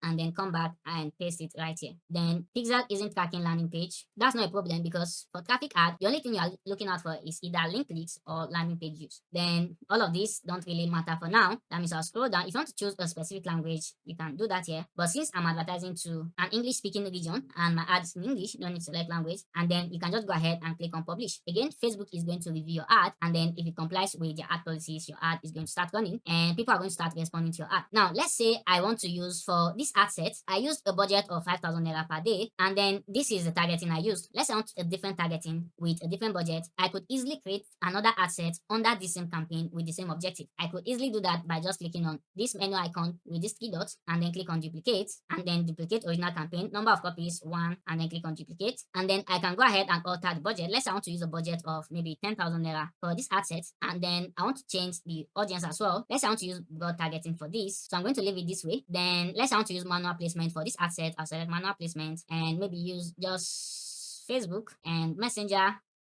and then come back and paste it right here. Then Pixel isn't tracking landing page. That's not a problem because for traffic ad, the only thing you're looking out for is either link clicks or landing page views. Then all of these don't really matter for now. That means I'll scroll down. If you want to choose a specific language, you can do that here. But since I'm advertising to an English speaking region and my ad is in English, you don't need to select language. And then you can just go ahead and click on publish. Again, Facebook is going to review your ad. And then if it complies with your ad policies, your ad is going to start running and people are going to start responding to your ad. Now, let's say I want to use for this ad set, I used a budget of 5,000 naira per day, and then this is the targeting I used. Let's say I want a different targeting with a different budget. I could easily create another ad set under the same campaign with the same objective. I could easily do that by just clicking on this menu icon with these three dots and then click on duplicate and then duplicate original campaign, number of copies 1, and then click on duplicate. And then I can go ahead and alter the budget. Let's say I want to use a budget of maybe 10,000 naira for this ad set, and then I want to change the audience as well. Let's say I want to use broad targeting for this, so I'm going to leave it this way. Then let's say I want to use manual placement for this ad set. I'll select manual placement and maybe use just Facebook and Messenger.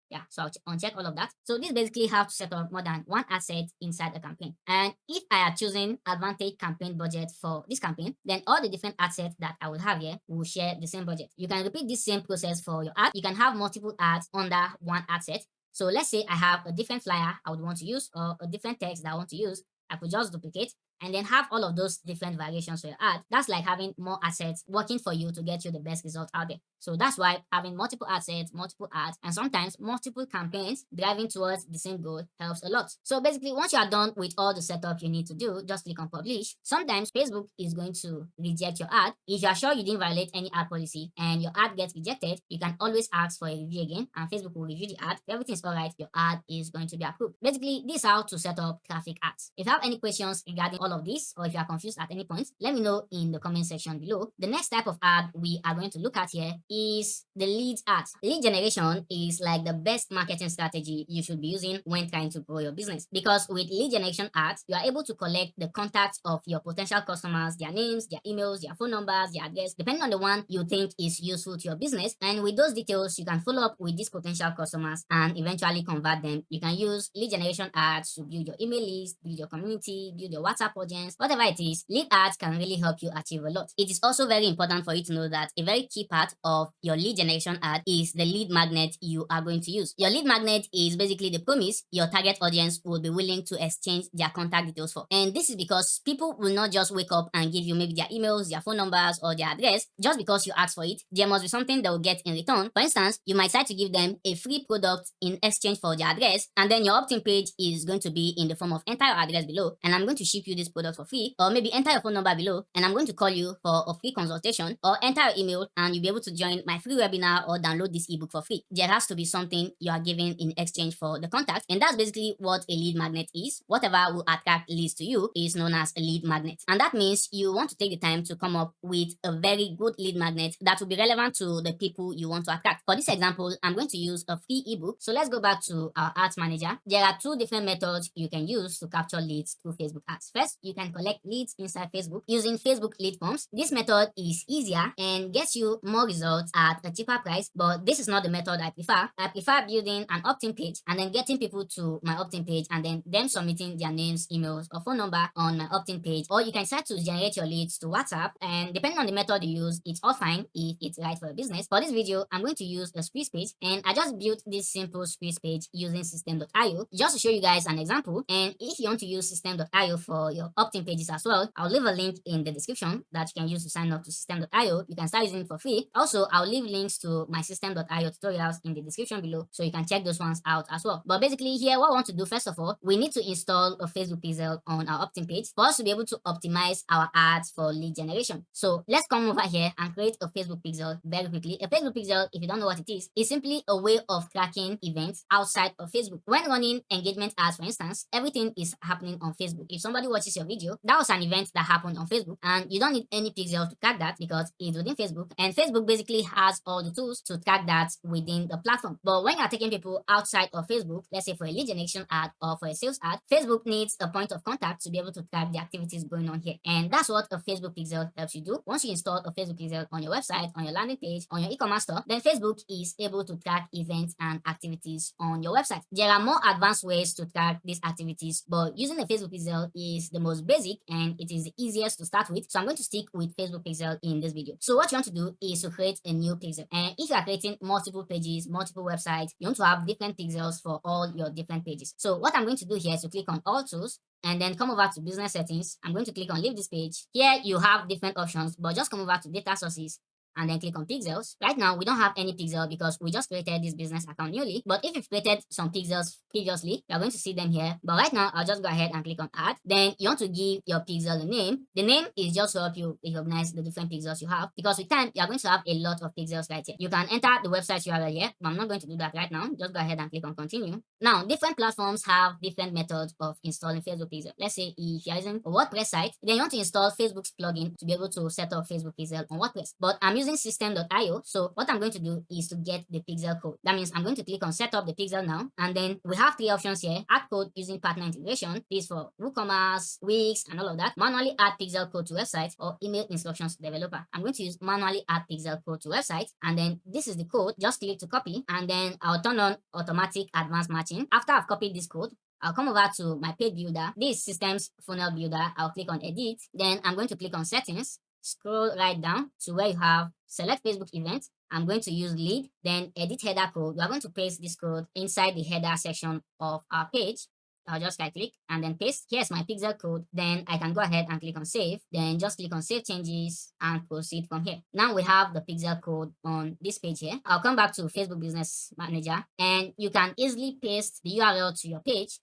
Yeah, so I'll uncheck all of that. So this basically how to set up more than one ad set inside a campaign. And if I are choosing advantage campaign budget for this campaign, then all the different ad sets that I will have here will share the same budget. You can repeat this same process for your ad. You can have multiple ads under one ad set. So let's say I have a different flyer I would want to use or a different text that I want to use. I could just duplicate and then have all of those different variations for your ad. That's like having more assets working for you to get you the best result out there. So that's why having multiple assets, multiple ads, and sometimes multiple campaigns driving towards the same goal helps a lot. So basically, once you are done with all the setup you need to do, just click on publish. Sometimes Facebook is going to reject your ad. If you are sure you didn't violate any ad policy and your ad gets rejected, you can always ask for a review again and Facebook will review the ad. If everything's alright, your ad is going to be approved. Basically, this is how to set up traffic ads. If you have any questions regarding all of this, or if you are confused at any point, let me know in the comment section below. The next type of ad we are going to look at here is the lead ads. Lead generation is like the best marketing strategy you should be using when trying to grow your business, because with lead generation ads, you are able to collect the contacts of your potential customers, their names, their emails, their phone numbers, their address, depending on the one you think is useful to your business. And with those details, you can follow up with these potential customers and eventually convert them. You can use lead generation ads to build your email list, build your community, build your WhatsApp audience, whatever it is. Lead ads can really help you achieve a lot. It is also very important for you to know that a very key part of your lead generation ad is the lead magnet you are going to use. Your lead magnet is basically the promise your target audience will be willing to exchange their contact details for. And this is because people will not just wake up and give you maybe their emails, their phone numbers, or their address just because you ask for it. There must be something they will get in return. For instance, you might decide to give them a free product in exchange for their address, and then your opt-in page is going to be in the form of enter your address below and I'm going to ship you this product for free, or maybe enter your phone number below and I'm going to call you for a free consultation, or enter your email and you'll be able to join my free webinar or download this ebook for free. There has to be something you are giving in exchange for the contact, and that's basically what a lead magnet is. Whatever will attract leads to you is known as a lead magnet, and that means you want to take the time to come up with a very good lead magnet that will be relevant to the people you want to attract. For this example, I'm going to use a free ebook. So let's go back to our ads manager. There are two different methods you can use to capture leads through Facebook ads. First, you can collect leads inside Facebook using Facebook lead forms. This method is easier and gets you more results at a cheaper price, but this is not the method I prefer. I prefer building an opt-in page and then getting people to my opt-in page and then them submitting their names, emails, or phone number on my opt-in page. Or you can start to generate your leads to WhatsApp, and depending on the method you use, it's all fine if it's right for your business. For this video, I'm going to use a squeeze page, and I just built this simple squeeze page using system.io just to show you guys an example. And if you want to use system.io for your opt-in pages as well, I'll leave a link in the description that you can use to sign up to system.io. You can start using it for free. Also, So I'll leave links to my system.io tutorials in the description below, so you can check those ones out as well. But basically here, what I want to do first of all, we need to install a Facebook pixel on our opt-in page for us to be able to optimize our ads for lead generation. So let's come over here and create a Facebook pixel very quickly. A Facebook pixel, if you don't know what it is simply a way of tracking events outside of Facebook. When running engagement ads, for instance, everything is happening on Facebook. If somebody watches your video, that was an event that happened on Facebook, and you don't need any pixel to track that because it's within Facebook, and Facebook basically has all the tools to track that within the platform. But when you're taking people outside of Facebook, let's say for a lead generation ad or for a sales ad, Facebook needs a point of contact to be able to track the activities going on here, and that's what a Facebook pixel helps you do. Once you install a Facebook pixel on your website, on your landing page, on your e-commerce store, then Facebook is able to track events and activities on your website. There are more advanced ways to track these activities, but using a Facebook pixel is the most basic and it is the easiest to start with. So I'm going to stick with Facebook pixel in this video. So what you want to do is to create a new pixel, and if you are creating multiple pages, multiple websites, you want to have different pixels for all your different pages. So what I'm going to do here is to click on all tools and then come over to business settings. I'm going to click on leave this page. Here you have different options, but just come over to data sources and then click on pixels. Right now, we don't have any pixel because we just created this business account newly. But if you've created some pixels previously, you're going to see them here. But right now, I'll just go ahead and click on add. Then you want to give your pixel a name. The name is just to help you recognize the different pixels you have, because with time, you're going to have a lot of pixels right here. You can enter the website URL here, but I'm not going to do that right now. Just go ahead and click on continue. Now, different platforms have different methods of installing Facebook pixel. Let's say if you're using a WordPress site, then you want to install Facebook's plugin to be able to set up Facebook pixel on WordPress. But I'm using system.io, so what I'm going to do is to get the pixel code. That means I'm going to click on set up the pixel now, and then we have three options here: add code using partner integration, this for WooCommerce, Wix, and all of that; manually add pixel code to website; or email instructions to developer. I'm going to use manually add pixel code to website, and then this is the code. Just click to copy, and then I'll turn on automatic advanced matching. After I've copied this code, I'll come over to my page builder. This systems funnel builder. I'll click on edit. Then I'm going to click on settings. Scroll right down to where you have select Facebook event. I'm going to use lead, then edit header code. We are going to paste this code inside the header section of our page. I'll just right click and then paste. Here's my pixel code. Then I can go ahead and click on save. Then just click on save changes and proceed from here. Now we have the pixel code on this page here. I'll come back to Facebook Business Manager, and you can easily paste the URL to your page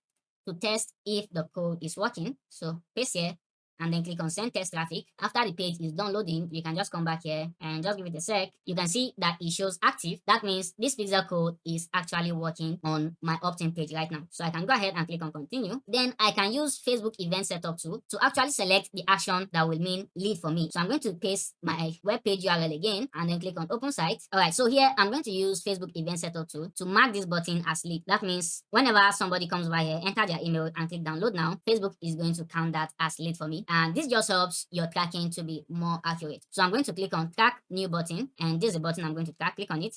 to test if the code is working. So paste here and then click on send test traffic. After the page is done loading, you can just come back here and just give it a sec. You can see that it shows active. That means this pixel code is actually working on my opt-in page right now. So I can go ahead and click on continue. Then I can use Facebook event setup tool to actually select the action that will mean lead for me. So I'm going to paste my web page URL again and then click on open site. All right, so here I'm going to use Facebook event setup tool to mark this button as lead. That means whenever somebody comes by here, enter their email and click download now, Facebook is going to count that as lead for me. And this just helps your tracking to be more accurate. So I'm going to click on track new button, and this is the button I'm going to track. Click on it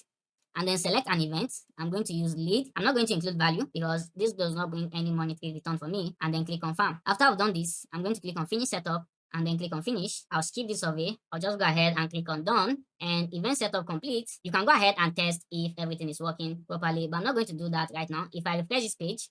and then select an event. I'm going to use lead. I'm not going to include value because this does not bring any monetary return for me, and then click confirm. After I've done this, I'm going to click on finish setup and then click on finish. I'll skip this survey. I'll just go ahead and click on done, and event setup complete. You can go ahead and test if everything is working properly, but I'm not going to do that right now. If I refresh this page,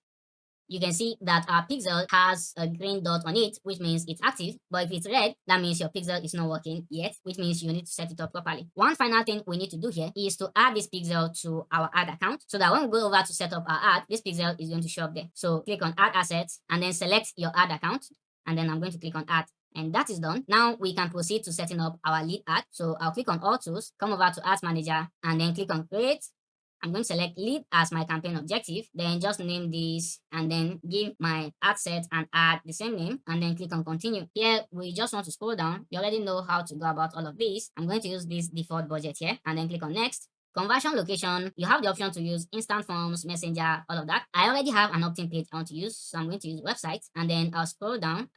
you can see that our pixel has a green dot on it, which means it's active. But if it's red, that means your pixel is not working yet, which means you need to set it up properly. One final thing we need to do here is to add this pixel to our ad account, so that when we go over to set up our ad, this pixel is going to show up there. So click on add assets and then select your ad account, and then I'm going to click on add. And that is done. Now we can proceed to setting up our lead ad. So I'll click on all tools, come over to ads manager, and then click on create. I'm going to select lead as my campaign objective, then just name this and then give my ad set and add the same name, and then click on continue. Here we just want to scroll down. You already know how to go about all of this. I'm going to use this default budget here and then click on next. Conversion location, you have the option to use instant forms, messenger, all of that. I already have an opt-in page I want to use, so I'm going to use website, and then I'll scroll down.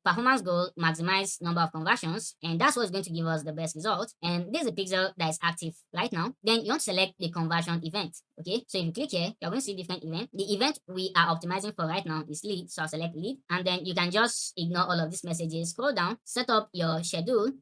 Performance goal, maximize number of conversions, and that's what's going to give us the best result. And this is a pixel that is active right now. Then you want to select the conversion event. Okay, so if you click here, you're going to see different event. The event we are optimizing for right now is lead, so I'll select lead, and then you can just ignore all of these messages. Scroll down, set up your schedule,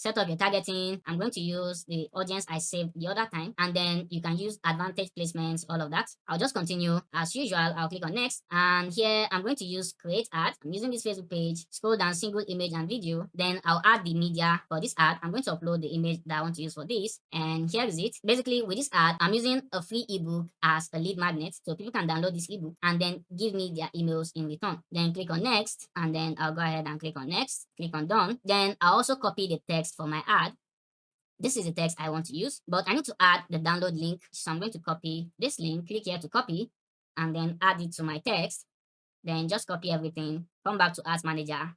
set up your targeting. I'm going to use the audience I saved the other time, and then you can use advantage placements, all of that. I'll just continue as usual. I'll click on next, and here I'm going to use create ad. I'm using this Facebook page. Scroll down, single image and video. Then I'll add the media for this ad. I'm going to upload the image that I want to use for this, and here is it. Basically, with this ad, I'm using a free ebook as a lead magnet, so people can download this ebook and then give me their emails in return. Then click on next, and then I'll go ahead and click on next, click on done. Then I'll also copy the text for my ad. This is the text I want to use, but I need to add the download link. So I'm going to copy this link, click here to copy, and then add it to my text. Then just copy everything, come back to Ads Manager,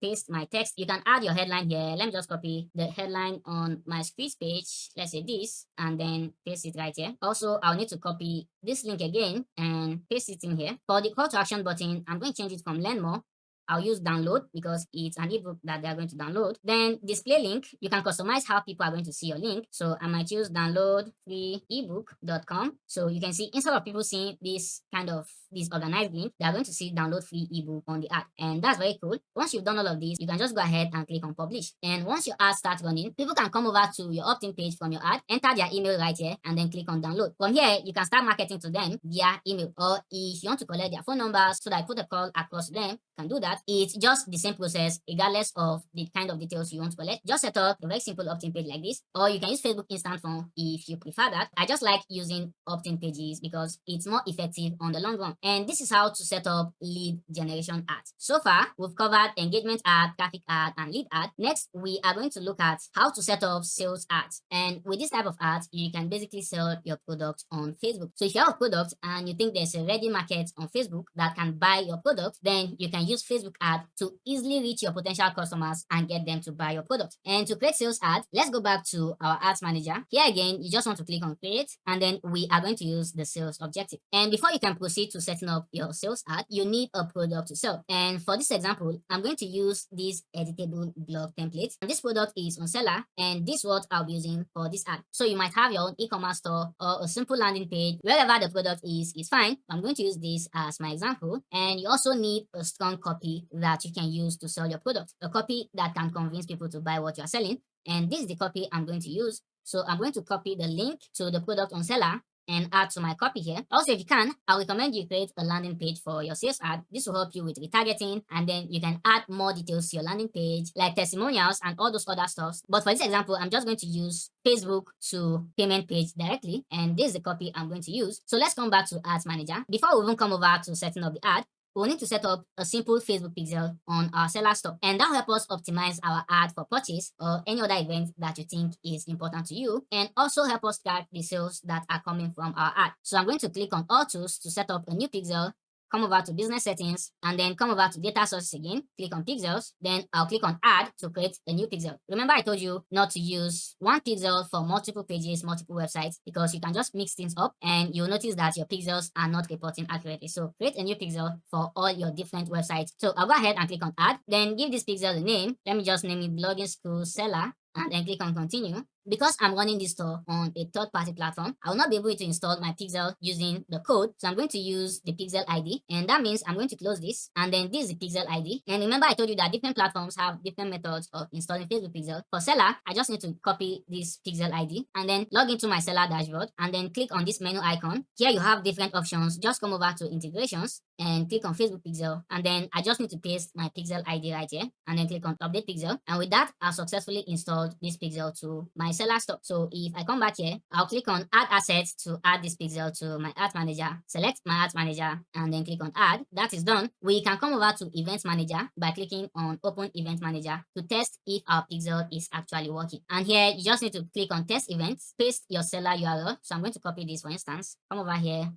paste my text. You can add your headline here. Let me just copy the headline on my squeeze page. Let's say this, and then paste it right here. Also, I'll need to copy this link again and paste it in here. For the call to action button, I'm going to change it from learn more. I'll use download because it's an ebook that they're going to download. Then display link, you can customize how people are going to see your link. So I might use downloadfreeebook.com. So you can see instead of people seeing this kind of this organized link, they're going to see download free ebook on the ad. And that's very cool. Once you've done all of this, you can just go ahead and click on publish. And once your ad starts running, people can come over to your opt-in page from your ad, enter their email right here, and then click on download. From here, you can start marketing to them via email, or if you want to collect their phone numbers so that I put a call across to them, can do that. It's just the same process regardless of the kind of details you want to collect. Just set up a very simple opt-in page like this, or you can use Facebook Instant Form if you prefer that. I just like using opt-in pages because it's more effective on the long run. And this is how to set up lead generation ads. So far, we've covered engagement ad, traffic ad, and lead ad. Next, we are going to look at how to set up sales ads. And with this type of ads, you can basically sell your product on Facebook. So if you have a product and you think there's a ready market on Facebook that can buy your product, then you can use Facebook ad to easily reach your potential customers and get them to buy your product. And to create sales ads, let's go back to our ads manager. Here again, you just want to click on create, and then we are going to use the sales objective. And before you can proceed to setting up your sales ad, you need a product to sell. And for this example, I'm going to use this editable blog template. And this product is on seller, and this is what I'll be using for this ad. So you might have your own e-commerce store or a simple landing page. Wherever the product is fine. I'm going to use this as my example. And you also need a strong copy that you can use to sell your product, a copy that can convince people to buy what you're selling. And this is the copy I'm going to use. So I'm going to copy the link to the product on seller and add to my copy here. Also, if you can, I recommend you create a landing page for your sales ad. This will help you with retargeting, and then you can add more details to your landing page, like testimonials and all those other stuff. But for this example, I'm just going to use Facebook to payment page directly, and this is the copy I'm going to use. So let's come back to Ads Manager. Before we even come over to setting up the ad, we'll need to set up a simple Facebook pixel on our seller store, and that will help us optimize our ad for purchase or any other event that you think is important to you, and also help us track the sales that are coming from our ad. So I'm going to click on all tools to set up a new pixel, come over to business settings, and then come over to data sources again, click on pixels, then I'll click on add to create a new pixel. Remember I told you not to use one pixel for multiple pages, multiple websites, because you can just mix things up and you'll notice that your pixels are not reporting accurately. So create a new pixel for all your different websites. So I'll go ahead and click on add, then give this pixel a name. Let me just name it Blogging School Seller, and then click on continue. Because I'm running this store on a third-party platform, I will not be able to install my pixel using the code. So I'm going to use the pixel ID, and that means I'm going to close this, and then this is the pixel ID. And remember I told you that different platforms have different methods of installing Facebook pixel. For seller, I just need to copy this pixel ID and then log into my seller dashboard, and then click on this menu icon. Here you have different options. Just come over to integrations and click on Facebook pixel, and then I just need to paste my pixel ID right here, and then click on update pixel. And with that, I've successfully installed this pixel to my seller store. So if I come back here, I'll click on add assets to add this pixel to my ads manager, select my ads manager, and then click on add. That is done. We can come over to event manager by clicking on open event manager to test if our pixel is actually working. And here you just need to click on test events, paste your seller URL. So I'm going to copy this, for instance, come over here,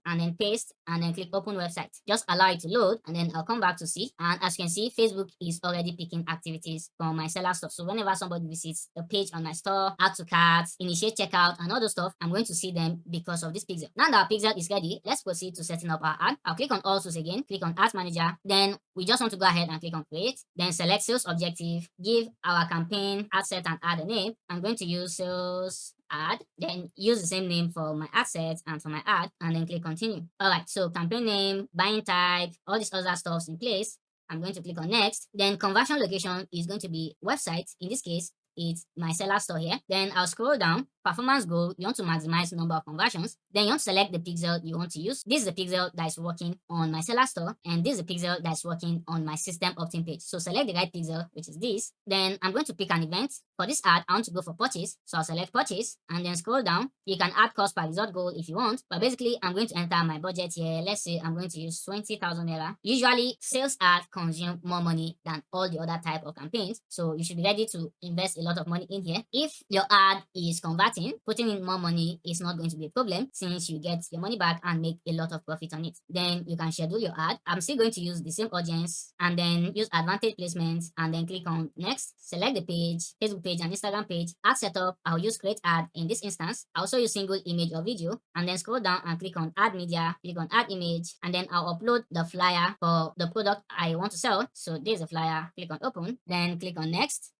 and then paste, and then click open website. Just allow it to load, and then I'll come back to see. And as you can see, Facebook is already picking activities from my seller store. So whenever somebody visits a page on my store, add to cart, initiate checkout, and all those stuff, I'm going to see them because of this pixel. Now that our pixel is ready, let's proceed to setting up our ad. I'll click on all tools again, click on ads manager. Then we just want to go ahead and click on create, then select sales objective, give our campaign ad set and add a name. I'm going to use sales ad, then use the same name for my ad set and for my ad, and then click continue. All right, so campaign name, buying type, all these other stuffs in place. I'm going to click on next. Then conversion location is going to be website. In this case, it's my seller store here. Then I'll scroll down. Performance goal, you want to maximize number of conversions. Then you want to select the pixel you want to use. This is the pixel that is working on my seller store, and this is the pixel that's working on my system opt-in page. So select the right pixel, which is this. Then I'm going to pick an event. For this ad, I want to go for purchase. So I'll select purchase and then scroll down. You can add cost per result goal if you want, but basically I'm going to enter my budget here. Let's say I'm going to use 20,000 naira. Usually sales ads consume more money than all the other type of campaigns, so you should be ready to invest a lot of money in here. If your ad is converting, putting in more money is not going to be a problem, since you get your money back and make a lot of profit on it. Then you can schedule your ad. I'm still going to use the same audience and then use advantage placements and then click on next. Select the page, Facebook page and Instagram page. Ad setup, I'll use create ad in this instance. I'll also use single image or video, and then scroll down and click on add media, click on add image, and then I'll upload the flyer for the product I want to sell. So there's a flyer. Click on open, then click on next,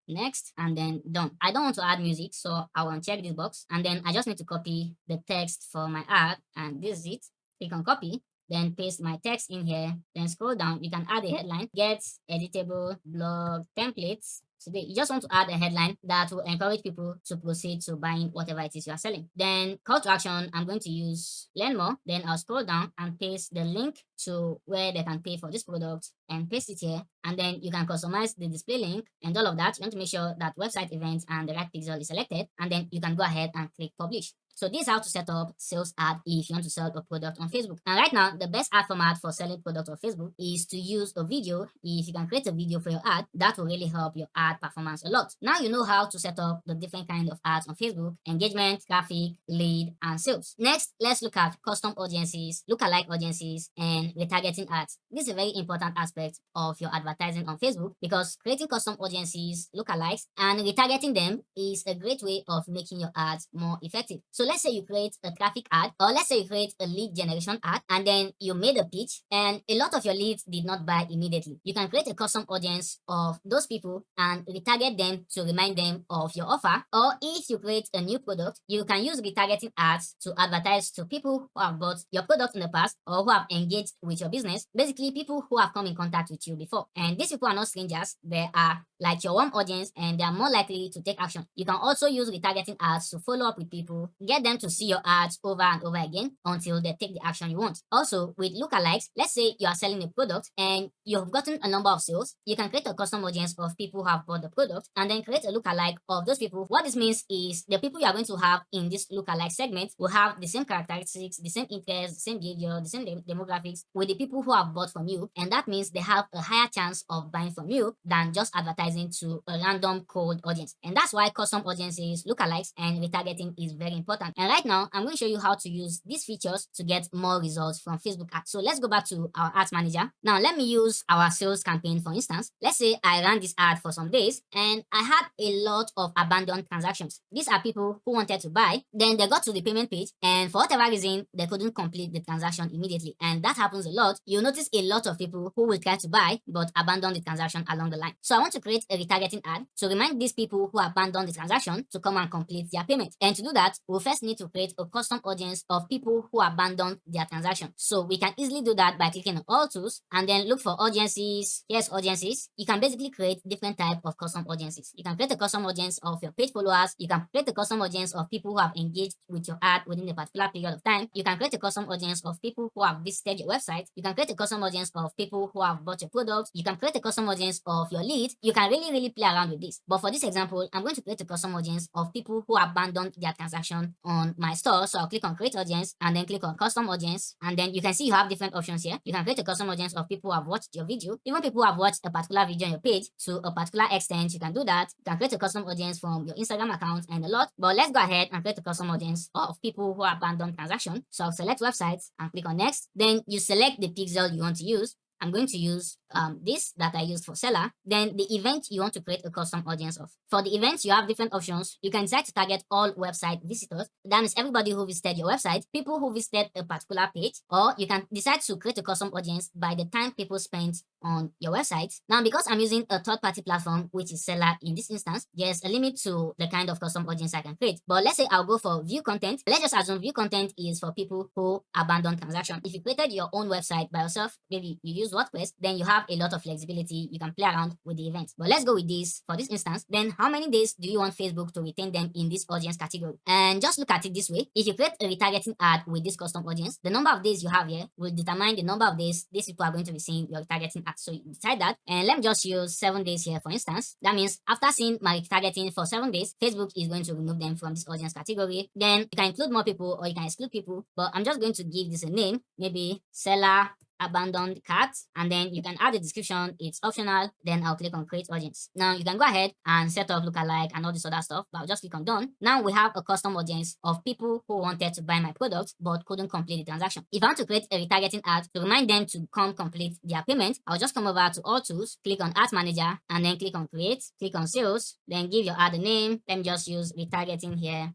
and then done. I don't want to add music, so I will uncheck this box, and then I just need to copy the text for my ad, and this is it. Click on copy, then paste my text in here, then scroll down. You can add a headline, get editable blog templates. So you just want to add a headline that will encourage people to proceed to buying whatever it is you are selling. Then call to action, I'm going to use learn more. Then I'll scroll down and paste the link to where they can pay for this product and paste it here. And then you can customize the display link and all of that. You want to make sure that website events and the right pixel is selected, and then you can go ahead and click publish. So this is how to set up sales ad if you want to sell a product on Facebook. And right now, the best ad format for selling products on Facebook is to use a video. If you can create a video for your ad, that will really help your ad performance a lot. Now you know how to set up the different kind of ads on Facebook: engagement, traffic, lead, and sales. Next, let's look at custom audiences, lookalike audiences, and retargeting ads. This is a very important aspect of your advertising on Facebook, because creating custom audiences, lookalikes, and retargeting them is a great way of making your ads more effective. So let's say you create a traffic ad, or let's say you create a lead generation ad, and then you made a pitch and a lot of your leads did not buy immediately. You can create a custom audience of those people and retarget them to remind them of your offer. Or if you create a new product, you can use retargeting ads to advertise to people who have bought your product in the past or who have engaged with your business. Basically, people who have come in contact with you before. And these people are not strangers. They are like your warm audience, and they are more likely to take action. You can also use retargeting ads to follow up with people, get them to see your ads over and over again until they take the action you want. Also, with lookalikes, let's say you are selling a product and you've gotten a number of sales, you can create a custom audience of people who have bought the product and then create a lookalike of those people. What this means is the people you are going to have in this lookalike segment will have the same characteristics, the same interests, the same behavior, the same demographics with the people who have bought from you, and that means they have a higher chance of buying from you than just advertising to a random cold audience. And that's why custom audiences, lookalikes, and retargeting is very important. And right now, I'm going to show you how to use these features to get more results from Facebook ads. So let's go back to our ads manager. Now let me use our sales campaign for instance. Let's say I ran this ad for some days and I had a lot of abandoned transactions. These are people who wanted to buy, then they got to the payment page, and for whatever reason, they couldn't complete the transaction immediately. And that happens a lot. You'll notice a lot of people who will try to buy but abandon the transaction along the line. So I want to create a retargeting ad to remind these people who abandoned the transaction to come and complete their payment. And to do that, we'll first need to create a custom audience of people who abandoned their transaction. So we can easily do that by clicking on all tools and then look for audiences. Here's audiences. You can basically create different type of custom audiences. You can create a custom audience of your page followers. You can create a custom audience of people who have engaged with your ad within a particular period of time. You can create a custom audience of people who have visited your website. You can create a custom audience of people who have bought your product. You can create a custom audience of your lead. You can really play around with this. But for this example, I'm going to create a custom audience of people who abandoned their transaction on my store. So I'll click on create audience and then click on custom audience. And then you can see you have different options here. You can create a custom audience of people who have watched your video. Even people who have watched a particular video on your page to a particular extent, you can do that. You can create a custom audience from your Instagram account and a lot. But let's go ahead and create a custom audience of people who abandoned transaction. So I'll select websites and click on next. Then you select the pixel you want to use. I'm going to use this that I used for seller. Then the event you want to create a custom audience of. For the events, you have different options. You can decide to target all website visitors. That means everybody who visited your website, people who visited a particular page, or you can decide to create a custom audience by the time people spent on your website. Now, because I'm using a third-party platform, which is Seller in this instance, there's a limit to the kind of custom audience I can create. But let's say I'll go for view content. Let's just assume view content is for people who abandon transaction. If you created your own website by yourself, maybe you use WordPress, then you have have a lot of flexibility. You can play around with the events. But let's go with this for this instance. Then how many days do you want Facebook to retain them in this audience category? And just look at it this way. If you create a retargeting ad with this custom audience, the number of days you have here will determine the number of days these people are going to be seeing your retargeting ad. So you decide that. And let me just use 7 days here, for instance. That means after seeing my retargeting for 7 days, Facebook is going to remove them from this audience category. Then you can include more people or you can exclude people. But I'm just going to give this a name, maybe seller abandoned cart, and then you can add a description. It's optional. Then I'll click on create audience. Now you can go ahead and set up lookalike and all this other stuff, but I'll just click on done. Now we have a custom audience of people who wanted to buy my product but couldn't complete the transaction. If I want to create a retargeting ad to remind them to come complete their payment, I'll just come over to all tools, click on ad manager, and then click on create, click on sales, then give your ad a name. Let me just use retargeting here,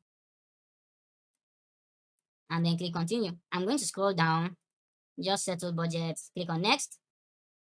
and then click continue. I'm going to scroll down, just settle budget, click on next,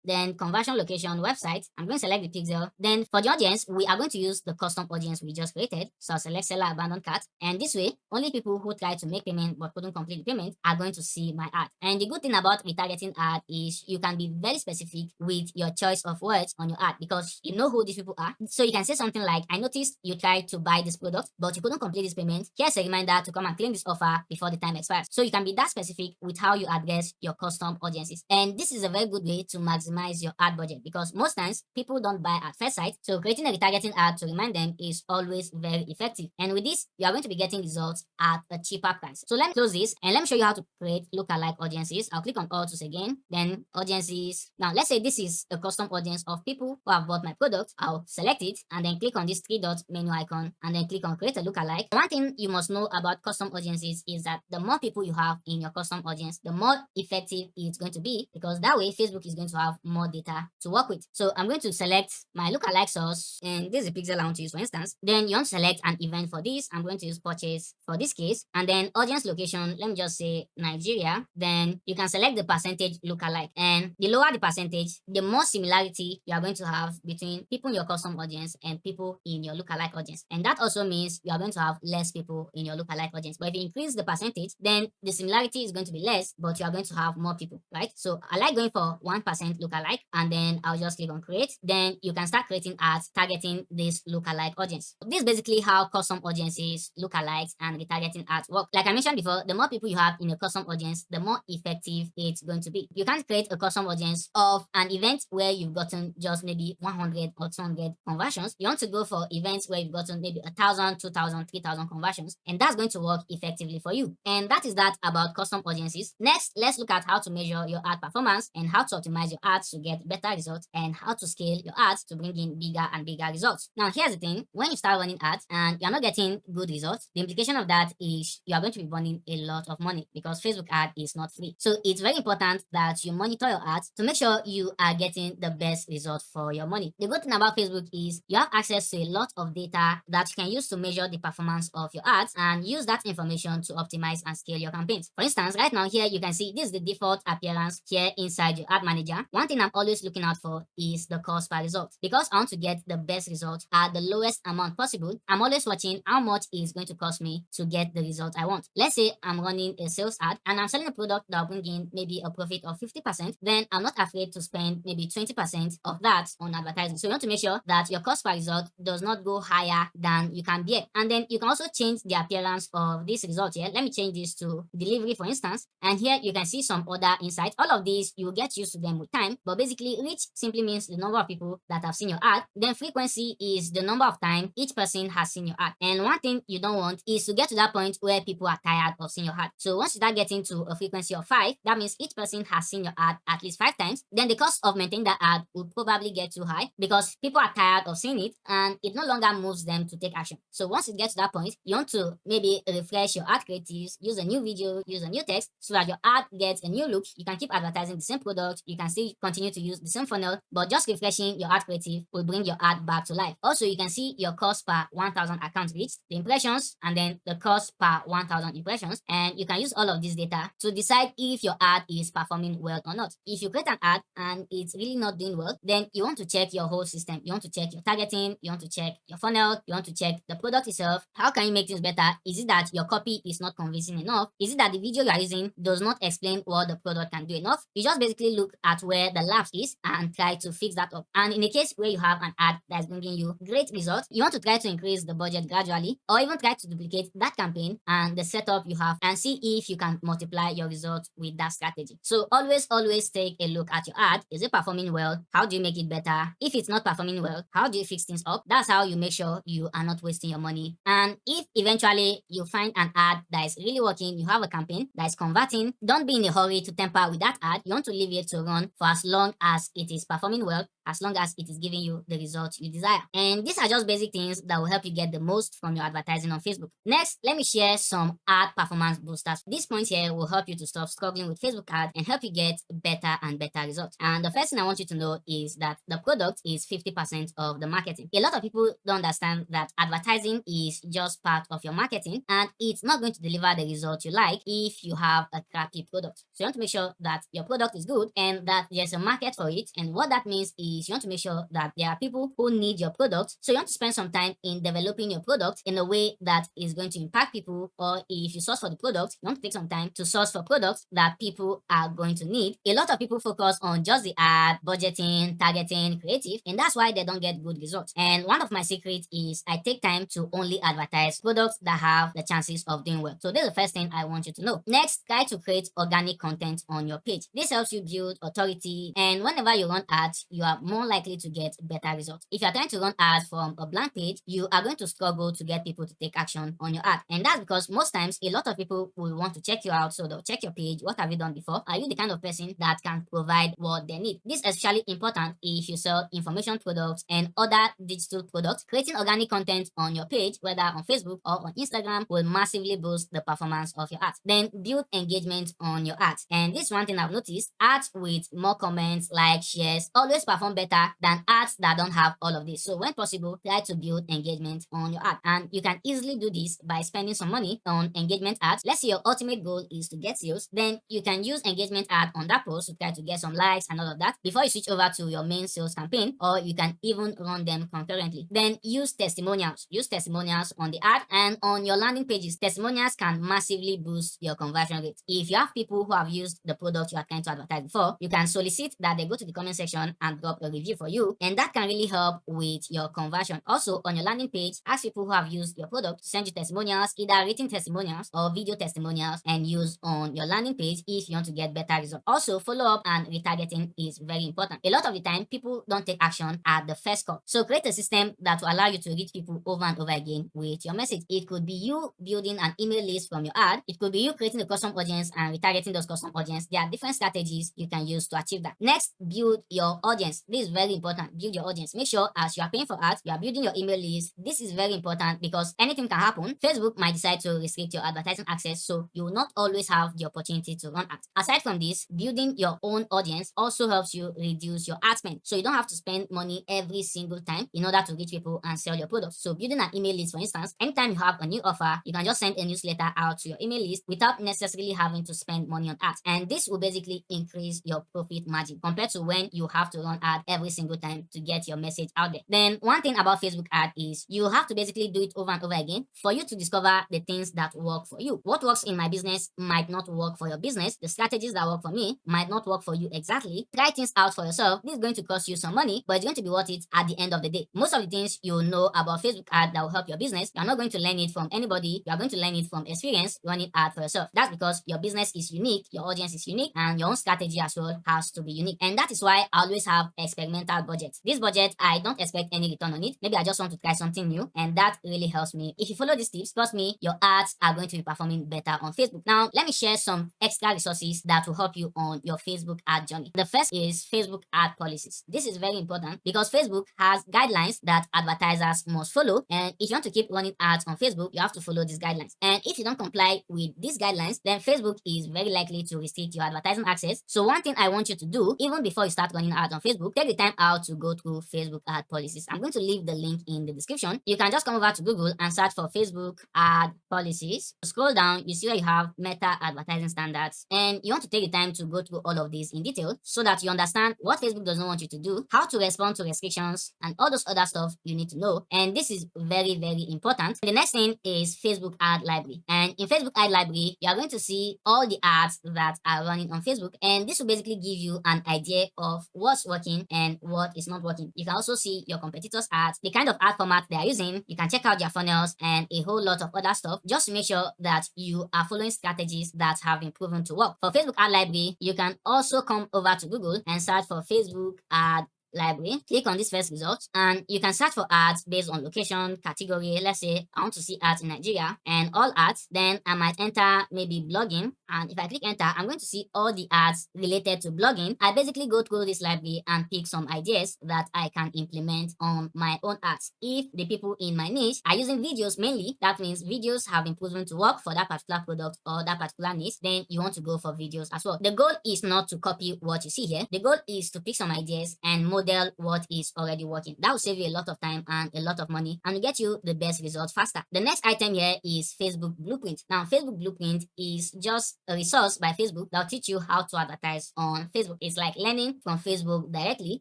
then conversion location website. I'm going to select the pixel. Then for the audience, we are going to use the custom audience we just created. So I'll select seller abandoned cart, and this way only people who try to make payment but couldn't complete the payment are going to see my ad. And the good thing about retargeting ad is you can be very specific with your choice of words on your ad, because you know who these people are. So you can say something like, I noticed you tried to buy this product but you couldn't complete this payment. Here's a reminder to come and claim this offer before the time expires. So you can be that specific with how you address your custom audiences, and this is a very good way to maximize your ad budget, because most times people don't buy at first sight. So creating a retargeting ad to remind them is always very effective, and with this you are going to be getting results at a cheaper price. So let me close this and let me show you how to create lookalike audiences. I'll click on all tools again, then audiences. Now let's say this is a custom audience of people who have bought my product. I'll select it and then click on this 3-dot menu icon and then click on create a lookalike. One thing you must know about custom audiences is that the more people you have in your custom audience, the more effective it's going to be, because that way Facebook is going to have more data to work with. So I'm going to select my lookalike source, and this is a pixel I want to use, for instance. Then you want to select an event for this. I'm going to use purchase for this case, and then audience location, let me just say Nigeria. Then you can select the percentage lookalike, and the lower the percentage, the more similarity you are going to have between people in your custom audience and people in your lookalike audience. And that also means you are going to have less people in your lookalike audience. But if you increase the percentage, then the similarity is going to be less, but you are going to have more people, right? So I like going for 1% lookalike, and then I'll just click on create. Then you can start creating ads targeting this lookalike audience. This is basically how custom audiences, lookalikes, and retargeting ads work. Like I mentioned before, the more people you have in your custom audience, the more effective it's going to be. You can't create a custom audience of an event where you've gotten just maybe 100 or 200 conversions. You want to go for events where you've gotten maybe 1,000, 2,000, 3,000 conversions, and that's going to work effectively for you. And that is that about custom audiences. Next, let's look at how to measure your ad performance and how to optimize your ads to get better results, and how to scale your ads to bring in bigger and bigger results. Now, here's the thing. When you start running ads and you're not getting good results, the implication of that is you are going to be burning a lot of money, because Facebook ad is not free. So it's very important that you monitor your ads to make sure you are getting the best result for your money. The good thing about Facebook is you have access to a lot of data that you can use to measure the performance of your ads and use that information to optimize and scale your campaigns. For instance, right now here you can see this is the default appearance here inside your ad manager. One thing I'm always looking out for is the cost per result, because I want to get the best result at the lowest amount possible. I'm always watching how much it's going to cost me to get the result I want. Let's say I'm running a sales ad and I'm selling a product that will bring in maybe a profit of 50%, then I'm not afraid to spend maybe 20% of that on advertising. So you want to make sure that your cost per result does not go higher than you can bear. And then you can also change the appearance of this result here. Let me change this to delivery, for instance. And here you can see some other insights. All of these, you will get used to them with time, but basically reach simply means the number of people that have seen your ad. Then frequency is the number of time each person has seen your ad. And one thing you don't want is to get to that point where people are tired of seeing your ad. So once you start getting to a frequency of 5, that means each person has seen your ad at least 5 times. Then the cost of maintaining that ad will probably get too high, because people are tired of seeing it and it no longer moves them to take action. So once it gets to that point, you want to maybe refresh your ad creatives, use a new video, use a new text, so that your ad gets a new look. You can keep advertising the same product, you can still continue to use the same funnel, but just refreshing your ad creative will bring your ad back to life. Also, you can see your cost per 1,000 accounts reached, the impressions, and then the cost per 1,000 impressions. And you can use all of this data to decide if your ad is performing well or not. If you create an ad and it's really not doing well, then you want to check your whole system. You want to check your targeting, you want to check your funnel, you want to check the product itself. How can you make things better? Is it that your copy is not convincing enough? Is it that the video you are using does not explain what the product can do enough? You just basically look at where where the lapse is and try to fix that up. And in a case where you have an ad that is bringing you great results, you want to try to increase the budget gradually, or even try to duplicate that campaign and the setup you have and see if you can multiply your results with that strategy. So always take a look at your ad. Is it performing well? How do you make it better? If it's not performing well, how do you fix things up? That's how you make sure you are not wasting your money. And if eventually you find an ad that is really working, you have a campaign that is converting, don't be in a hurry to temper with that ad. You want to leave it to run for as long as it is performing well, as long as it is giving you the results you desire. And these are just basic things that will help you get the most from your advertising on Facebook. Next, let me share some ad performance boosters. These points here will help you to stop struggling with Facebook ads and help you get better and better results. And the first thing I want you to know is that the product is 50% of the marketing. A lot of people don't understand that advertising is just part of your marketing, and it's not going to deliver the result you like if you have a crappy product. So you want to make sure that your product is good and that there's a market for it. And what that means is you want to make sure that there are people who need your product. So you want to spend some time in developing your product in a way that is going to impact people. Or if you source for the product, you want to take some time to source for products that people are going to need. A lot of people focus on just the ad, budgeting, targeting, creative, and that's why they don't get good results. And one of my secrets is I take time to only advertise products that have the chances of doing well. So this is the first thing I want you to know. Next, try to create organic content on your page. This helps you build authority, and whenever you run ads, you are more likely to get better results. If you're trying to run ads from a blank page, you are going to struggle to get people to take action on your ad. And that's because most times a lot of people will want to check you out, so they'll check your page. What have you done before? Are you the kind of person that can provide what they need? This is especially important if you sell information products and other digital products. Creating organic content on your page, whether on Facebook or on Instagram, will massively boost the performance of your ads. Then build engagement on your ads. And this one thing I've noticed, ads with more comments, likes, shares always perform better than ads that don't have all of this. So when possible, try to build engagement on your ad. And you can easily do this by spending some money on engagement ads. Let's say your ultimate goal is to get sales, then you can use engagement ad on that post to try to get some likes and all of that before you switch over to your main sales campaign, or you can even run them concurrently. Then use testimonials. Use testimonials on the ad and on your landing pages. Testimonials can massively boost your conversion rate. If you have people who have used the product you are trying to advertise before, you can solicit that they go to the comment section and drop a review for you, and that can really help with your conversion. Also, on your landing page, ask people who have used your product to send you testimonials, either written testimonials or video testimonials, and use on your landing page if you want to get better results. Also, follow up and retargeting is very important. A lot of the time, people don't take action at the first call. So create a system that will allow you to reach people over and over again with your message. It could be you building an email list from your ad. It could be you creating a custom audience and retargeting those custom audience. There are different strategies you can use to achieve that. Next, build your audience. This is very important. Build your audience. Make sure as you are paying for ads, you are building your email list. This is very important because anything can happen. Facebook might decide to restrict your advertising access, so you will not always have the opportunity to run ads. Aside from this, building your own audience also helps you reduce your ad spend. So you don't have to spend money every single time in order to reach people and sell your products. So building an email list, for instance, anytime you have a new offer, you can just send a newsletter out to your email list without necessarily having to spend money on ads. And this will basically increase your profit margin compared to when you have to run ad every single time to get your message out there. Then one thing about Facebook ad is you have to basically do it over and over again for you to discover the things that work for you. What works in my business might not work for your business. The strategies that work for me might not work for you exactly. Try things out for yourself. This is going to cost you some money, but it's going to be worth it at the end of the day. Most of the things you know about Facebook ad that will help your business, you're not going to learn it from anybody. You're going to learn it from experience running ad for yourself. That's because your business is unique, your audience is unique, and your own strategy as well has to be unique. And that is why I always have experimental budgets. This budget, I don't expect any return on it. Maybe I just want to try something new, and that really helps me. If you follow these tips, trust me, your ads are going to be performing better on Facebook. Now, let me share some extra resources that will help you on your Facebook ad journey. The first is Facebook ad policies. This is very important because Facebook has guidelines that advertisers must follow, and if you want to keep running ads on Facebook, you have to follow these guidelines. And if you don't comply with these guidelines, then Facebook is very likely to restrict your advertising access. So one thing I want you to do, even before you start running ads on Facebook, take the time out to go through Facebook ad policies. I'm going to leave the link in the description. You can just come over to Google and search for Facebook ad policies. Scroll down, you see where you have Meta advertising standards, and you want to take the time to go through all of these in detail so that you understand what Facebook does not want you to do, how to respond to restrictions, and all those other stuff you need to know. And this is very, very important. The next thing is Facebook ad library. And in Facebook ad library, you are going to see all the ads that are running on Facebook, and this will basically give you you an idea of what's working and what is not working. You can also see your competitors' ads, the kind of ad format they are using. You can check out their funnels and a whole lot of other stuff just to make sure that you are following strategies that have been proven to work. For Facebook ad library, you can also come over to Google and search for Facebook ad library. Click on this first result and you can search for ads based on location, category. Let's say I want to see ads in Nigeria and all ads. Then I might enter maybe blogging, and if I click enter, I'm going to see all the ads related to blogging. I basically go through this library and pick some ideas that I can implement on my own ads. If the people in my niche are using videos mainly, that means videos have been proven to work for that particular product or that particular niche, then you want to go for videos as well. The goal is not to copy what you see here. The goal is to pick some ideas and model what is already working. That will save you a lot of time and a lot of money and will get you the best result faster. The next item here is Facebook Blueprint. Now, Facebook Blueprint is just a resource by Facebook that will teach you how to advertise on Facebook. It's like learning from Facebook directly.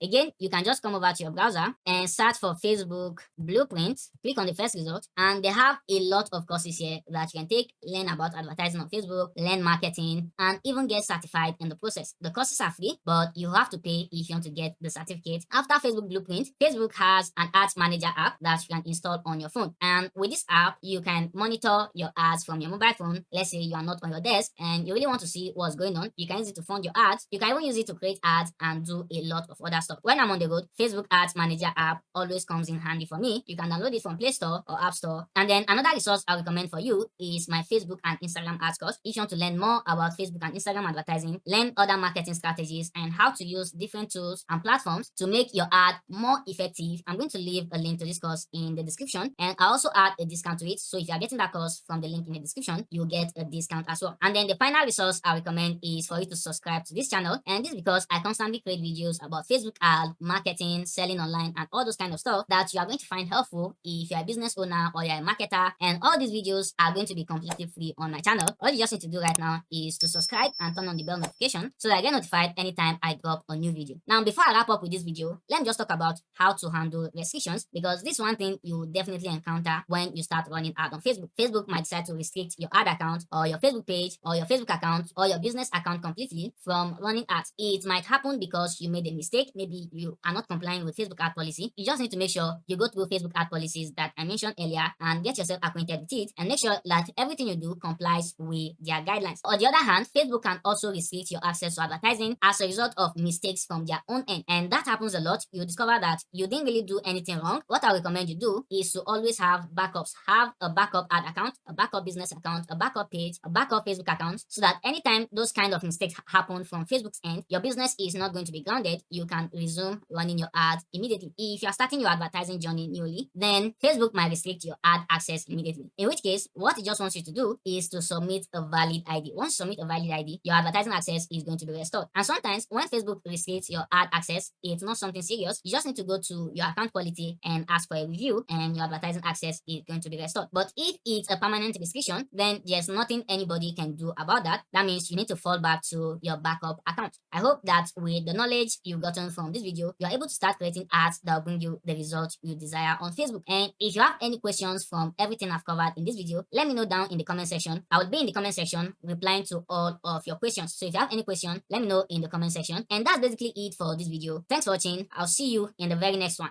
Again, you can just come over to your browser and search for Facebook Blueprint. Click on the first result and they have a lot of courses here that you can take, learn about advertising on Facebook, learn marketing, and even get certified in the process. The courses are free, but you have to pay if you want to get the certificate. After Facebook Blueprint, Facebook has an ads manager app that you can install on your phone. And with this app, you can monitor your ads from your mobile phone. Let's say you are not on your desk and you really want to see what's going on. You can use it to fund your ads. You can even use it to create ads and do a lot of other stuff. When I'm on the road, Facebook Ads Manager app always comes in handy for me. You can download it from Play Store or App Store. And then another resource I recommend for you is my Facebook and Instagram ads course. If you want to learn more about Facebook and Instagram advertising, learn other marketing strategies and how to use different tools and platforms to make your ad more effective, I'm going to leave a link to this course in the description, and I also add a discount to it. So if you are getting that course from the link in the description, you'll get a discount as well. And then the final resource I recommend is for you to subscribe to this channel, and this is because I constantly create videos about Facebook ad marketing, selling online, and all those kind of stuff that you are going to find helpful if you're a business owner or you're a marketer. And all these videos are going to be completely free on my channel. All you just need to do right now is to subscribe and turn on the bell notification so that I get notified anytime I drop a new video. Now, before I wrap up with this video, let me just talk about how to handle restrictions, because this is one thing you will definitely encounter when you start running ad on Facebook. Facebook might decide to restrict your ad account or your Facebook page or your Facebook account or your business account completely from running ads. It might happen because you made a mistake. Maybe you are not complying with Facebook ad policy. You just need to make sure you go through Facebook ad policies that I mentioned earlier and get yourself acquainted with it and make sure that everything you do complies with their guidelines. On the other hand, Facebook can also restrict your access to advertising as a result of mistakes from their own end, and that happens a lot. You discover that you didn't really do anything wrong. What I recommend you do is to always have backups. Have a backup ad account, a backup business account, a backup page, a backup Facebook account, so that anytime those kind of mistakes happen from Facebook's end, your business is not going to be grounded. You can resume running your ads immediately. If you're starting your advertising journey newly, then Facebook might restrict your ad access immediately. In which case, what it just wants you to do is to submit a valid ID. Once you submit a valid ID, your advertising access is going to be restored. And sometimes when Facebook restricts your ad access, it's not something serious. You just need to go to your account quality and ask for a review, and your advertising access is going to be restored. But if it's a permanent restriction, then there's nothing anybody can do about that. That means you need to fall back to your backup account. I hope that with the knowledge you've gotten from this video, you are able to start creating ads that will bring you the results you desire on Facebook. And if you have any questions from everything I've covered in this video, let me know down in the comment section. I will be in the comment section replying to all of your questions. So if you have any question, let me know in the comment section. And that's basically it for this video. Thanks for watching. I'll see you in the very next one.